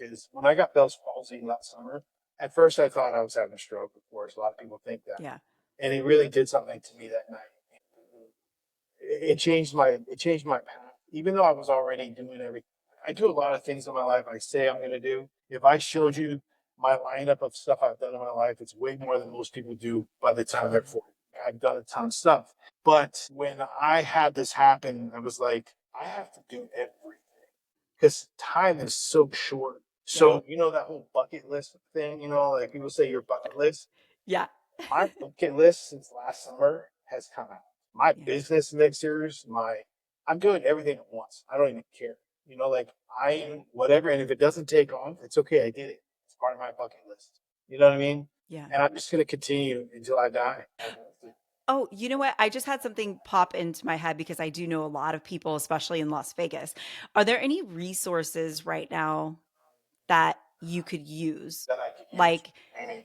is when I got Bell's palsy last summer, at first I thought I was having a stroke. Of course, a lot of people think that, Yeah. and it really did something to me that night. It changed my path. Even though I was already doing everything, I do a lot of things in my life I say I'm going to do. If I showed you my lineup of stuff I've done in my life, it's way more than most people do by the time they're 40. I've done a ton of stuff. But when I had this happen, I was like, I have to do everything because time is so short. So, that whole bucket list thing, like people say your bucket list. Yeah. My bucket list since last summer has come out. My Yeah. business mixers, I'm doing everything at once. I don't even care. Like whatever. And if it doesn't take off, it's okay. I did it. It's part of my bucket list. You know what I mean? Yeah. And I'm just going to continue until I die. Oh, you know what? I just had something pop into my head because I do know a lot of people, especially in Las Vegas. Are there any resources right now that you could use? That I can use. Like,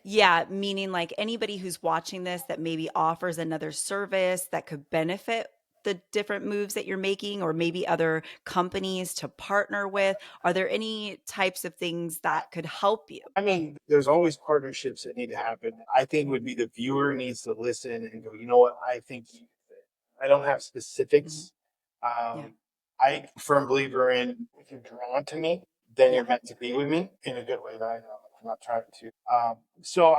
yeah, meaning like anybody who's watching this that maybe offers another service that could benefit the different moves that you're making, or maybe other companies to partner with. Are there any types of things that could help you? I mean, there's always partnerships that need to happen. I think would be the viewer needs to listen and go, you know what? I think I don't have Mhm. specifics. Yeah. I firm believer in if you're drawn to me, then you're Yeah. meant to be with me in a good way. That I know I'm not trying to. So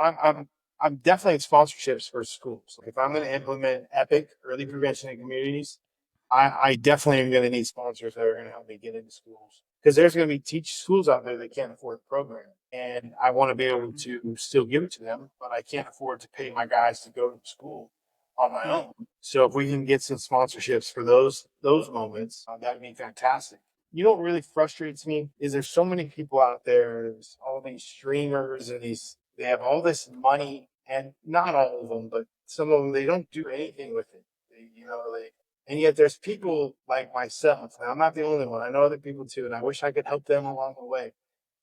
I'm definitely in sponsorships for schools. If I'm going to implement Epic early prevention in communities, I definitely am going to need sponsors that are going to help me get into schools because there's going to be teach schools out there that can't afford the program, and I want to be able Mhm. to still give it to them, but I can't afford to pay my guys to go to school on my Yeah. own. So if we can get some sponsorships for those moments, that'd be fantastic. You know what really frustrates me is there's so many people out there. There's all these streamers and they have all this money, and not all of them, but some of them they don't do anything with it. And yet there's people like myself. And I'm not the only one. I know other people too, and I wish I could help them along the way.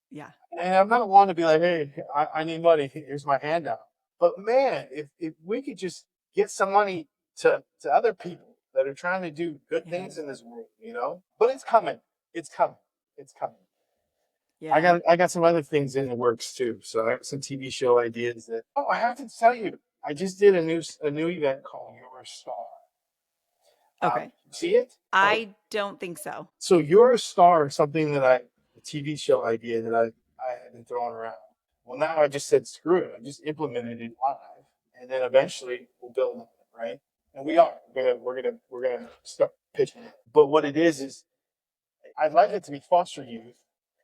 Yeah. And I'm not one to be like, hey, I need money. Here's my handout. But man, if we could just get some money to other people that are trying to do good Yeah. things in this world. But it's coming. It's coming. It's coming. Yeah. I got some other things in the works too. So I have some TV show ideas that I have to tell you. I just did a new event called Your Star. Okay. See it? I don't think so. So You're a Star is something a TV show idea that I had been throwing around. Well, now I just said, screw it. I just implemented it live. And then eventually we'll build on it, right? And we are. We're gonna start pitching it. But what it is I'd like it to be foster youth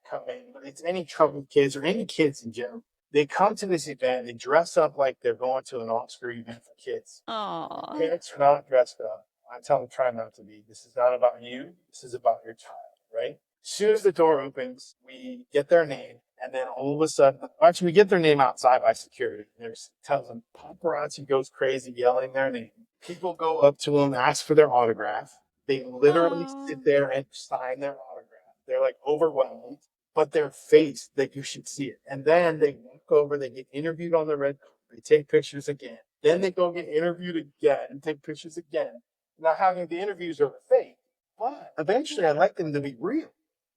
come in, but it's any troubled kids or any kids in general. They come to this event, they dress up like they're going to an Oscar event for kids. Oh. Parents are not dressed up. I tell them try not to be. This is not about you. This is about your child, right? As soon as the door opens, we get their name. And then all of a sudden, actually, we get their name outside by security. There's tells them paparazzi goes crazy yelling their name. People go up to them, ask for their autograph. They literally Oh, sit there and sign their autograph. They're like overwhelmed, but their face, that you should see it. And then they walk over, they get interviewed on the red carpet, they take pictures again. Then they go get interviewed again and take pictures again. Now, having the interviews are fake, but eventually I like them to be real,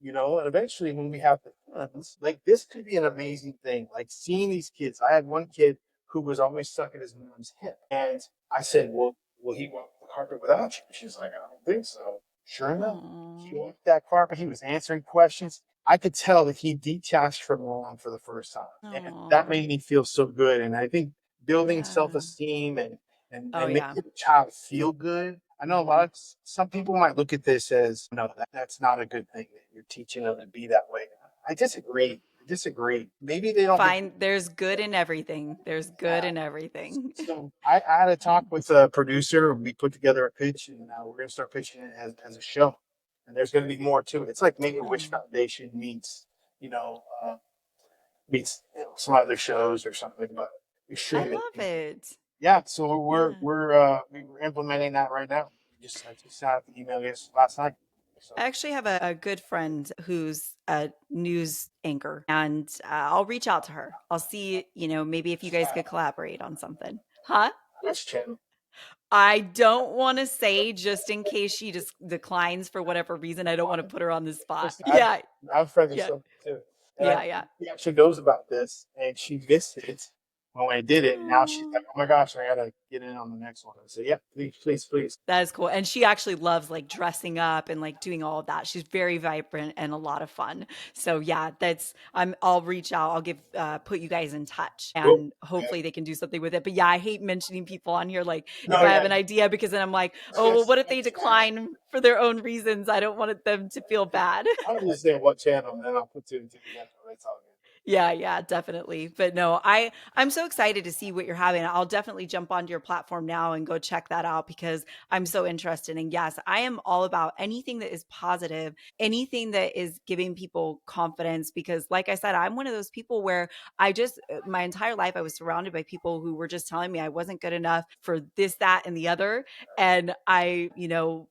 and eventually when we have the funds, like this could be an amazing thing. Like seeing these kids. I had one kid who was always stuck at his mom's hip. And I said, well, will he walk the carpet without you? She's like, I don't think so. Sure enough, he oh, walked that carpet. He was answering questions. I could tell that he detached from mom for the first time. And that oh, made me feel so good. And I think building yeah. self-esteem and Oh, yeah. making the child feel good. I know Mhm. some people might look at this as, no, that's not a good thing that you're teaching them to be that way. I disagree. I disagree. Maybe they don't. Fine. There's good in everything. There's good in everything. So I had a talk with a producer. We put together a pitch, and we're going to start pitching it as a show. And there's going to be more to it. It's like Make a Wish Oh, Foundation you know, uh, meets some other shows or something. But we I should, love it. yeah. So Yeah. we're implementing that right now. I just had the email last night. So I actually have a good friend who's a news anchor, and I'll reach out to her. I'll see, maybe if you guys could collaborate on something. Huh? which channel? I don't want to say just in case she just declines for whatever reason. I don't want to put her on the spot. Listen, Yeah. I'm friends with Yeah. somebody too, and Yeah. Yeah. she actually knows about this, and she missed it when I did it. And now she's Oh. like, "Oh my gosh, I gotta get in on the next one." I said, "Yeah, please, please, please." That is cool. And she actually loves like dressing up and like doing all of that. She's very vibrant and a lot of fun. So yeah, I'll reach out. I'll put you guys in touch Cool. and Yeah. hopefully they can do something with it. But yeah, I hate mentioning people on here. Like if No, I have yeah. an idea, because then I'm like, oh, well, what if they decline for their own reasons? I don't want them to feel bad. I don't understand what channel, and then I'll put two and two together. That's all good. Yeah, yeah, definitely. But no, I'm so excited to see what you're having. I'll definitely jump onto your platform now and go check that out because I'm so interested. And yes, I am all about anything that is positive, anything that is giving people confidence because like I said, I'm one of those people where my entire life I was surrounded by people who were just telling me I wasn't good enough for this, that, and the other. And I,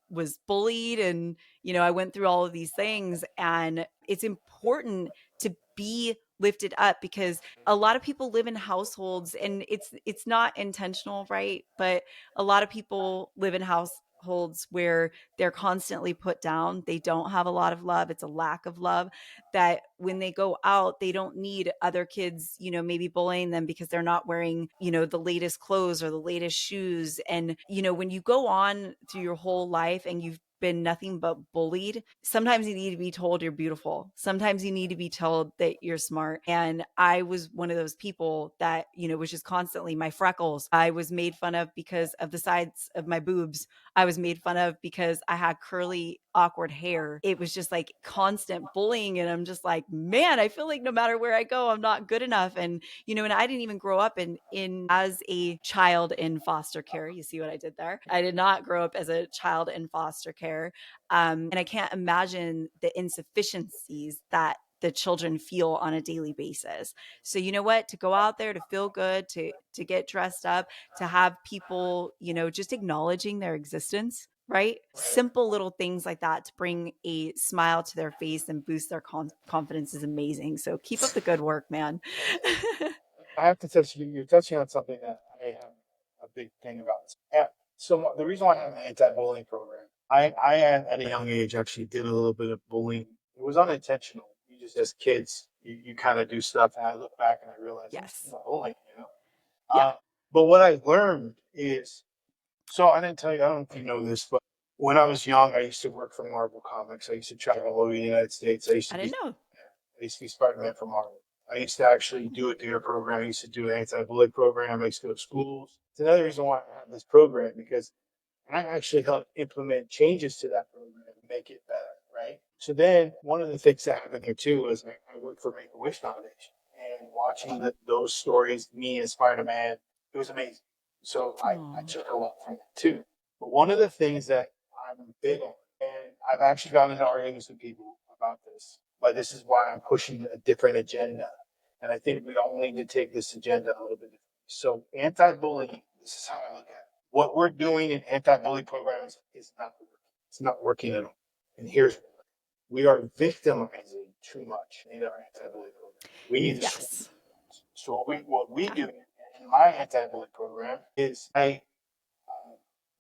was bullied and, I went through all of these things and it's important to be lifted up because a lot of people live in households and it's not intentional, right? But a lot of people live in households where they're constantly put down. They don't have a lot of love. It's a lack of love that when they go out, they don't need other kids, maybe bullying them because they're not wearing, the latest clothes or the latest shoes. And, when you go on through your whole life and you've been nothing but bullied. Sometimes you need to be told you're beautiful. Sometimes you need to be told that you're smart. And I was one of those people that, was just constantly my freckles. I was made fun of because of the sides of my boobs. I was made fun of because I had curly, awkward hair. It was just like constant bullying. And I'm just like, man, I feel like no matter where I go, I'm not good enough. And, and I didn't even grow up in as a child in foster care. You see what I did there? I did not grow up as a child in foster care. And I can't imagine the insufficiencies that the children feel on a daily basis. So you know what? To go out there, to feel good, to get dressed up, to have people, just acknowledging their existence, right? Simple little things like that to bring a smile to their face and boost their confidence is amazing. So keep up the good work, man. I have to touch you. You're touching on something that I have a big thing about. Yeah. So the reason why I have an anti-bullying program, I at a young age actually did a little bit of bullying. It was unintentional. You just as kids, you kind of do stuff, and I look back and I realize that's Yes. not bullying. Yeah. But what I learned is, so I didn't tell you. I don't know if you know this, but when I was young, I used to work for Marvel Comics. I used to travel all over the United States. I didn't know. I used to be Spider-Man for Marvel. I used to actually do a theater program. I used to do an anti-bully program. I used to go to schools. It's another reason why I have this program because I actually help implement changes to that program and make it better, right? So then one of the things that happened here too was I worked for Make-A-Wish Foundation and watching those stories, me as Spider-Man, it was amazing. So I Oh, took a lot from that too. But one of the things that I'm big on, and I've actually gotten into arguments with people about this, but this is why I'm pushing a different agenda. And I think we all need to take this agenda a little bit. So anti-bullying, this is how I look at it. What we're doing in anti-bully programs is not working. It's not working at all. And here's why. We are victimizing too much in our anti-bully program. We need to switch. Yes. So what we Yeah. do in my anti-bully program is I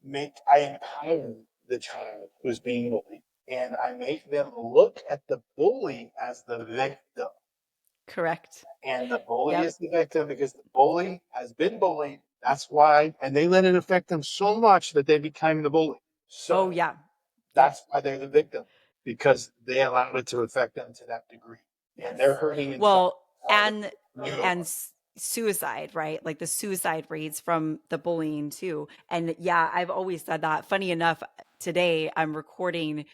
empower the child who's being bullied, and I make them look at the bully as the victim. Correct. And the bully Yep. is the victim because the bully has been bullied. That's why, and they let it affect them so much that they become the bully. So Oh, yeah. Yep. that's why they're the victim, because they allowed it to affect them to that degree. And they're Yes. hurting inside. Well, and You suicide, right? Like the suicide rates from the bullying too. And yeah, I've always said that. Funny enough, today I'm recording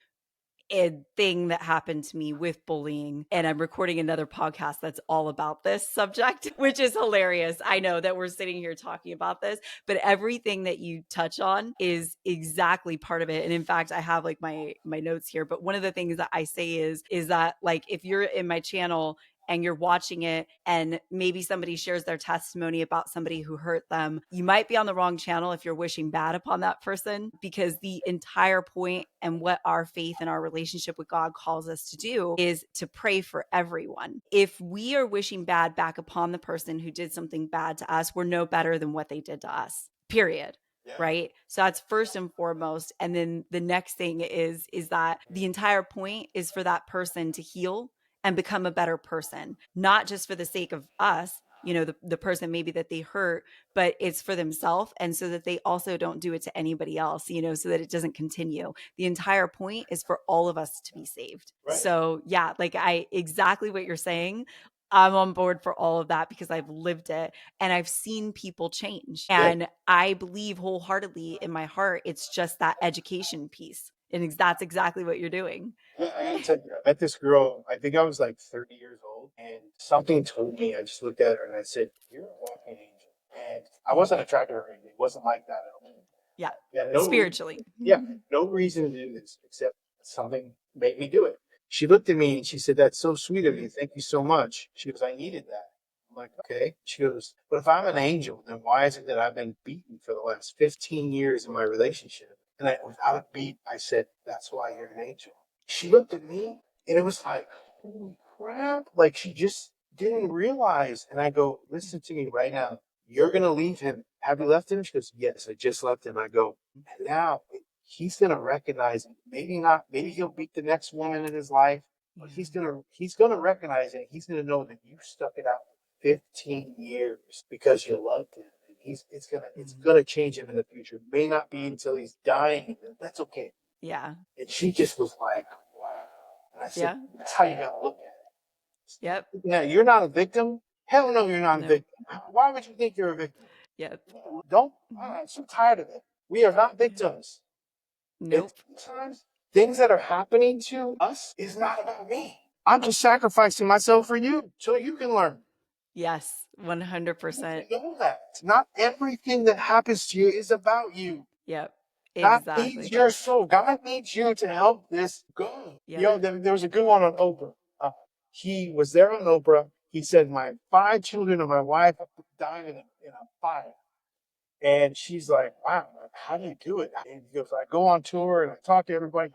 a thing that happened to me with bullying, and I'm recording another podcast that's all about this subject, which is hilarious. I know that we're sitting here talking about this, but everything that you touch on is exactly part of it. And in fact, I have like my notes here, but one of the things that I say is that, like, if you're in my channel and you're watching it and maybe somebody shares their testimony about somebody who hurt them, you might be on the wrong channel if you're wishing bad upon that person, because the entire point and what our faith and our relationship with God calls us to do is to pray for everyone. If we are wishing bad back upon the person who did something bad to us, we're no better than what they did to us, period. Yeah. Right. So that's first and foremost. And then the next thing is that the entire point is for that person to heal and become a better person, not just for the sake of us, the person maybe that they hurt, but it's for themselves. And so that they also don't do it to anybody else, so that it doesn't continue. The entire point is for all of us to be saved. Right. So yeah, like exactly what you're saying. I'm on board for all of that because I've lived it and I've seen people change. And I believe wholeheartedly in my heart, it's just that education piece. And that's exactly what you're doing. I met this girl, I think I was like 30 years old, and something told me, I just looked at her and I said, "You're a walking angel." And I wasn't attracted to her. It wasn't like that at all. Yeah. No, spiritually. Yeah. No reason to do this except something made me do it. She looked at me and she said, "That's so sweet of you. Thank you so much." She goes, "I needed that." I'm like, "Okay." She goes, "But if I'm an angel, then why is it that I've been beaten for the last 15 years in my relationship?" And without a beat, I said, "That's why you're an angel." She looked at me and it was like, holy crap. Like she just didn't realize. And I go, "Listen to me right now. You're going to leave him. Have you left him?" She goes, "Yes, I just left him." I go, "And now he's going to recognize it. Maybe not, maybe he'll beat the next woman in his life, but he's going to recognize it. He's going to know that you stuck it out for 15 years because you loved him. And it's going to change him in the future. It may not be until he's dying. That's okay." Yeah. And she just was like, "Wow." And I said, Yeah. "That's how you got to look at it." Yep. Yeah, you're not a victim. Hell no, you're not a victim. Why would you think you're a victim? Yep. I'm so tired of it. We are not victims. Nope. Sometimes things that are happening to us is not about me. I'm just sacrificing myself for you so you can learn. Yes, 100%. You know that. Not everything that happens to you is about you. Yep. God needs Exactly. your soul. God needs you to help this go. Yep. There was a good one on Oprah. He was there on Oprah. He said, "My 5 children and my wife died in a fire." And she's like, "Wow, how do you do it?" And he goes, "I go on tour and I talk to everybody.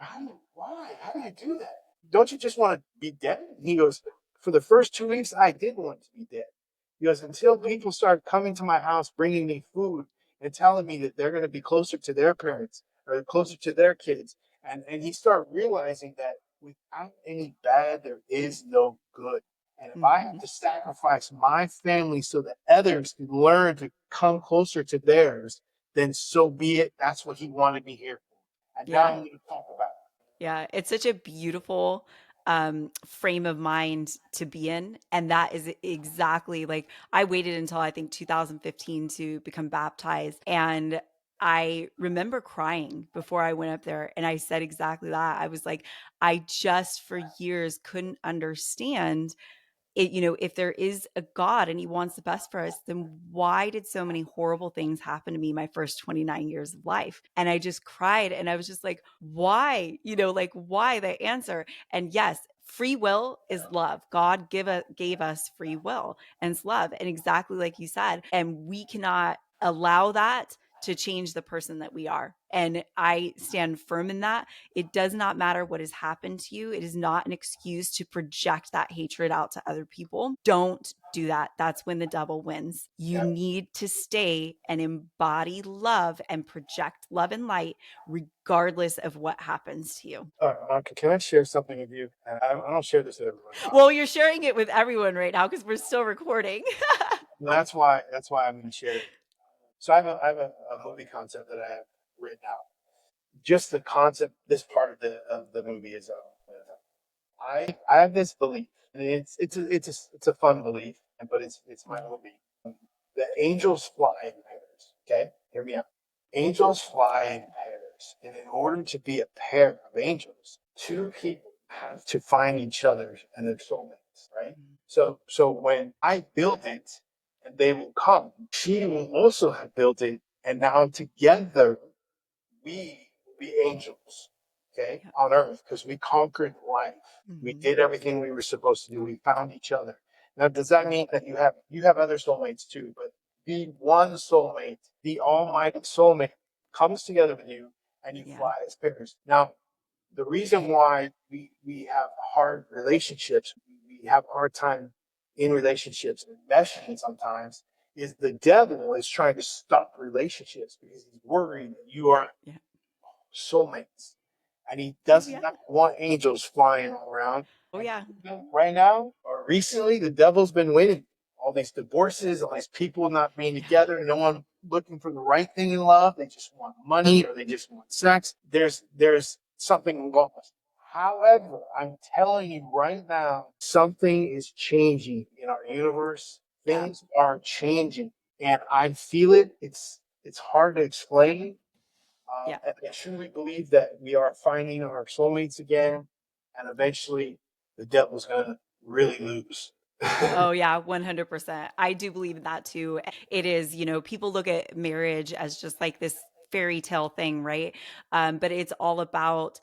Why? How do you do that? Don't you just want to be dead?" And he goes, "For the first 2 weeks, I did want to be dead." He goes, "Until people start coming to my house, bringing me food and telling me that they're going to be closer to their parents or closer to their kids." And he started realizing that without any bad, there is no good. And if I have to sacrifice my family so that others can learn to come closer to theirs, then so be it. That's what he wanted me here for. And now I'm going to talk about it. Yeah, it's such a beautiful frame of mind to be in. And that is exactly, like, I waited until I think 2015 to become baptized. And I remember crying before I went up there. And I said exactly that. I was like, I just for years couldn't understand it, if there is a God and he wants the best for us, then why did so many horrible things happen to me my first 29 years of life? And I just cried and I was just like, why? Like, why the answer? And yes, free will is love. God gave us free will, and it's love. And exactly like you said, and we cannot allow that to change the person that we are. And I stand firm in that. It does not matter what has happened to you. It is not an excuse to project that hatred out to other people. Don't do that. That's when the devil wins. You need to stay and embody love and project love and light regardless of what happens to you. Monica, can I share something with you? And I don't share this with everyone. Well, you're sharing it with everyone right now because we're still recording. That's why I'm going to share it. So I have a movie concept that I have written out. Just the concept, this part of the movie is I have this belief, and it's a fun belief, but it's my belief. The angels fly in pairs. Okay, hear me out. Angels fly in pairs, and in order to be a pair of angels, two people have to find each other and their soulmates, right? So when I build it, and they will come, she will also have built it, and now together we will be angels, okay, on earth, because we conquered life. We did everything we were supposed to do. We found each other. Now, does that mean that you have other soulmates too? But the one soulmate, the almighty soulmate, comes together with you, and you fly as pairs. Now, the reason why we have hard relationships, we have a hard time in relationships and meshing sometimes, is the devil is trying to stop relationships because he's worried that you are soulmates. And he does not want angels flying all around. Oh, yeah. Right now, or recently, the devil's been winning. All these divorces, all these people not being together, no one looking for the right thing in love. They just want money or they just want sex. There's something wrong. However, I'm telling you right now, something is changing in our universe. Things are changing, and I feel it. It's hard to explain. And I truly believe that we are finding our soulmates again, and eventually the devil's gonna really lose. Oh yeah, 100%. I do believe in that too. It is, people look at marriage as just like this fairy tale thing, right? But it's all about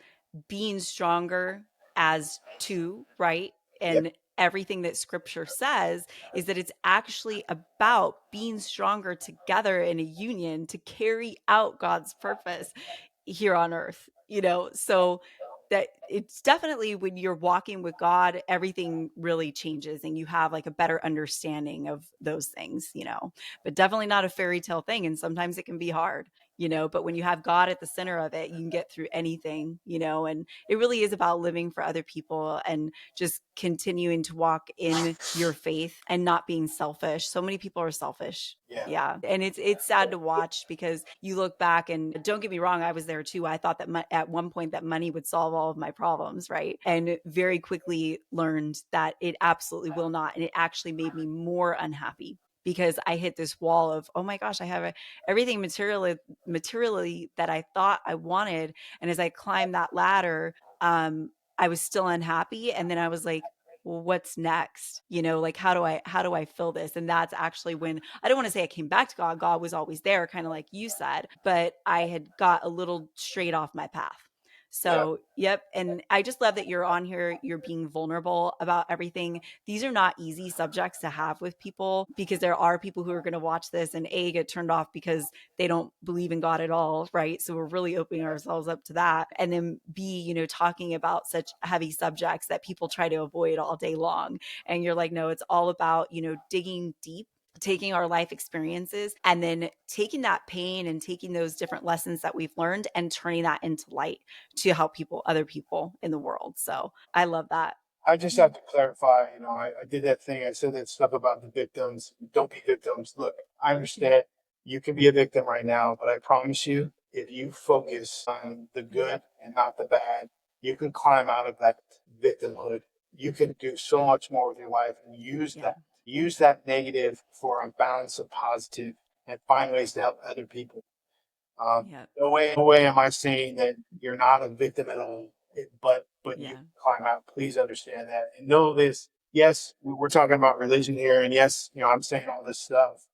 being stronger as two, right? Yep. And everything that scripture says is that it's actually about being stronger together in a union to carry out God's purpose here on earth, So that it's definitely when you're walking with God, everything really changes and you have like a better understanding of those things, but definitely not a fairy tale thing. And sometimes it can be hard, but when you have God at the center of it, you can get through anything, and it really is about living for other people and just continuing to walk in your faith and not being selfish. So many people are selfish. Yeah. And it's sad to watch because you look back and don't get me wrong, I was there too. I thought that at one point that money would solve all of my problems, right? And very quickly learned that it absolutely will not. And it actually made me more unhappy because I hit this wall of, oh my gosh, I have everything materially that I thought I wanted. And as I climbed that ladder, I was still unhappy. And then I was like, well, what's next? Like how do I fill this? And that's actually when I don't want to say I came back to God. God was always there, kind of like you said, but I had got a little straight off my path. So, yep. And I just love that you're on here. You're being vulnerable about everything. These are not easy subjects to have with people because there are people who are going to watch this and A, get turned off because they don't believe in God at all. Right. So we're really opening ourselves up to that. And then B, talking about such heavy subjects that people try to avoid all day long. And you're like, no, it's all about, digging deep, taking our life experiences and then taking that pain and taking those different lessons that we've learned and turning that into light to help other people in the world. So I love that. I just have to clarify, I did that thing. I said that stuff about the victims. Don't be victims. Look, I understand you can be a victim right now, but I promise you, if you focus on the good and not the bad, you can climb out of that victimhood. You can do so much more with your life and use that negative for a balance of positive and find ways to help other people. No way am I saying that you're not a victim at all, but you climb out. Please understand that and know this. Yes, we're talking about religion here, and yes, I'm saying all this stuff.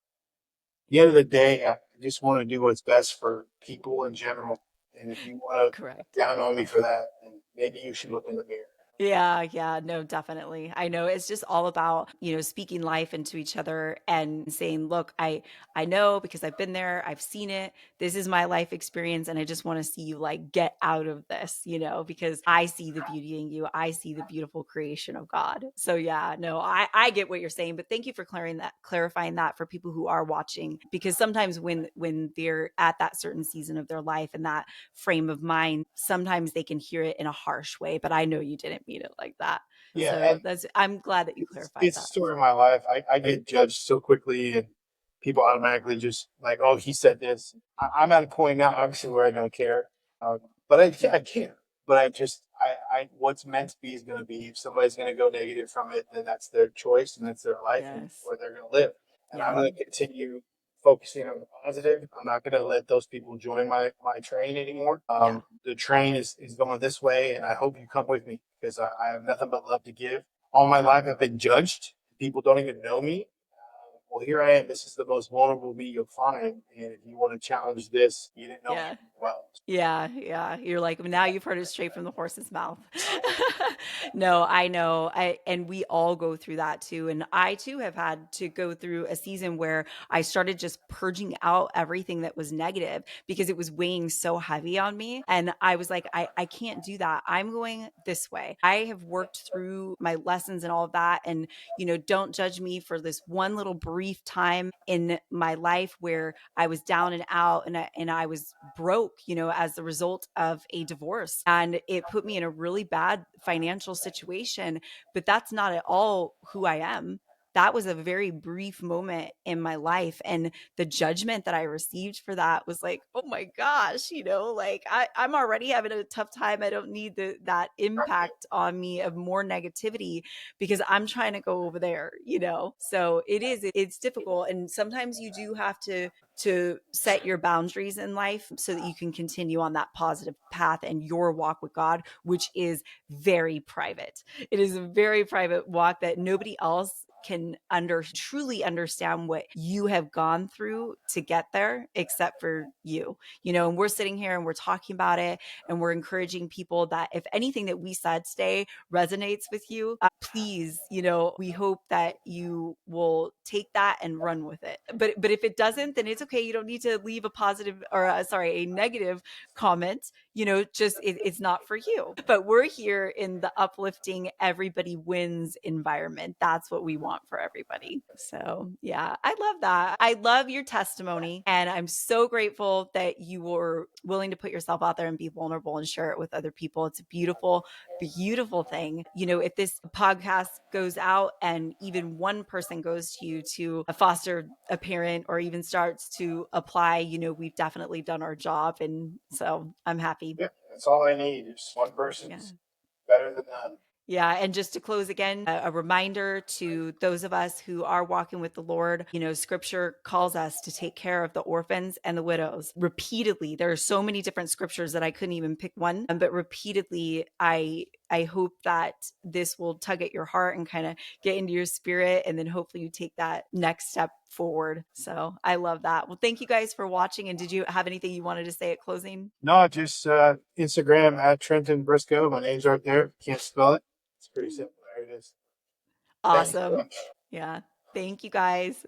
At the end of the day, I just want to do what's best for people in general. And if you want to Correct. down on me for that, then maybe you should look in the mirror. Yeah, no, definitely. I know it's just all about, speaking life into each other and saying, look, I know because I've been there, I've seen it. This is my life experience and I just want to see you like get out of this, because I see the beauty in you. I see the beautiful creation of God. So yeah, no, I get what you're saying, but thank you for clarifying that for people who are watching, because sometimes when they're at that certain season of their life and that frame of mind, sometimes they can hear it in a harsh way, but I know you didn't mean it like that. Yeah, So and I'm glad that you clarified it's a that. story of my life. I get judged so quickly, and people automatically just like, oh, he said this. I'm at a point now, obviously, where I don't care. But I care. But what's meant to be is going to be. If somebody's going to go negative from it, then that's their choice and that's their life and Yes. where they're going to live. And I'm Yeah. going to continue focusing on the positive. I'm not going to let those people join my train anymore. Yeah. The train is going this way, and I hope you come with me because I have nothing but love to give. All my life, I've been judged. People don't even know me. Well, here I am. This is the most vulnerable me you'll find. And if you want to challenge this, you didn't know me Yeah. well. Yeah. You're like, now you've heard it straight from the horse's mouth. No, I know. And we all go through that too. And I too have had to go through a season where I started just purging out everything that was negative because it was weighing so heavy on me. And I was like, I can't do that. I'm going this way. I have worked through my lessons and all of that. And, don't judge me for this one little brief time in my life where I was down and out and I was broke, as the result of a divorce. And it put me in a really bad financial situation, but that's not at all who I am. That was a very brief moment in my life. And the judgment that I received for that was like, oh my gosh, like I'm already having a tough time. I don't need that impact on me of more negativity because I'm trying to go over there. So it's difficult. And sometimes you do have to set your boundaries in life so that you can continue on that positive path and your walk with God, which is very private. It is a very private walk that nobody else can truly understand what you have gone through to get there except for you. And we're sitting here and we're talking about it and we're encouraging people that if anything that we said today resonates with you, please, we hope that you will take that and run with it. But if it doesn't, then it's okay. You don't need to leave a positive or a negative comment. Just it's not for you. But we're here in the uplifting, everybody wins environment. That's what we want for everybody. So yeah, I love that. I love your testimony, and I'm so grateful that you were willing to put yourself out there and be vulnerable and share it with other people. It's a beautiful thing. If this podcast goes out and even one person goes to you to foster a parent or even starts to apply, we've definitely done our job. And so I'm happy. Yeah, that's all I need. Is one Yeah. person's better than none. Yeah. And just to close again, a reminder to those of us who are walking with the Lord, scripture calls us to take care of the orphans and the widows repeatedly. There are so many different scriptures that I couldn't even pick one, but repeatedly, I hope that this will tug at your heart and kind of get into your spirit. And then hopefully you take that next step forward. So I love that. Well, thank you guys for watching. And did you have anything you wanted to say at closing? No, just Instagram at Trenton Brisco. My name's right there. Can't spell it. It's pretty simple. There it is. Thank you. Awesome. Yeah. Thank you guys.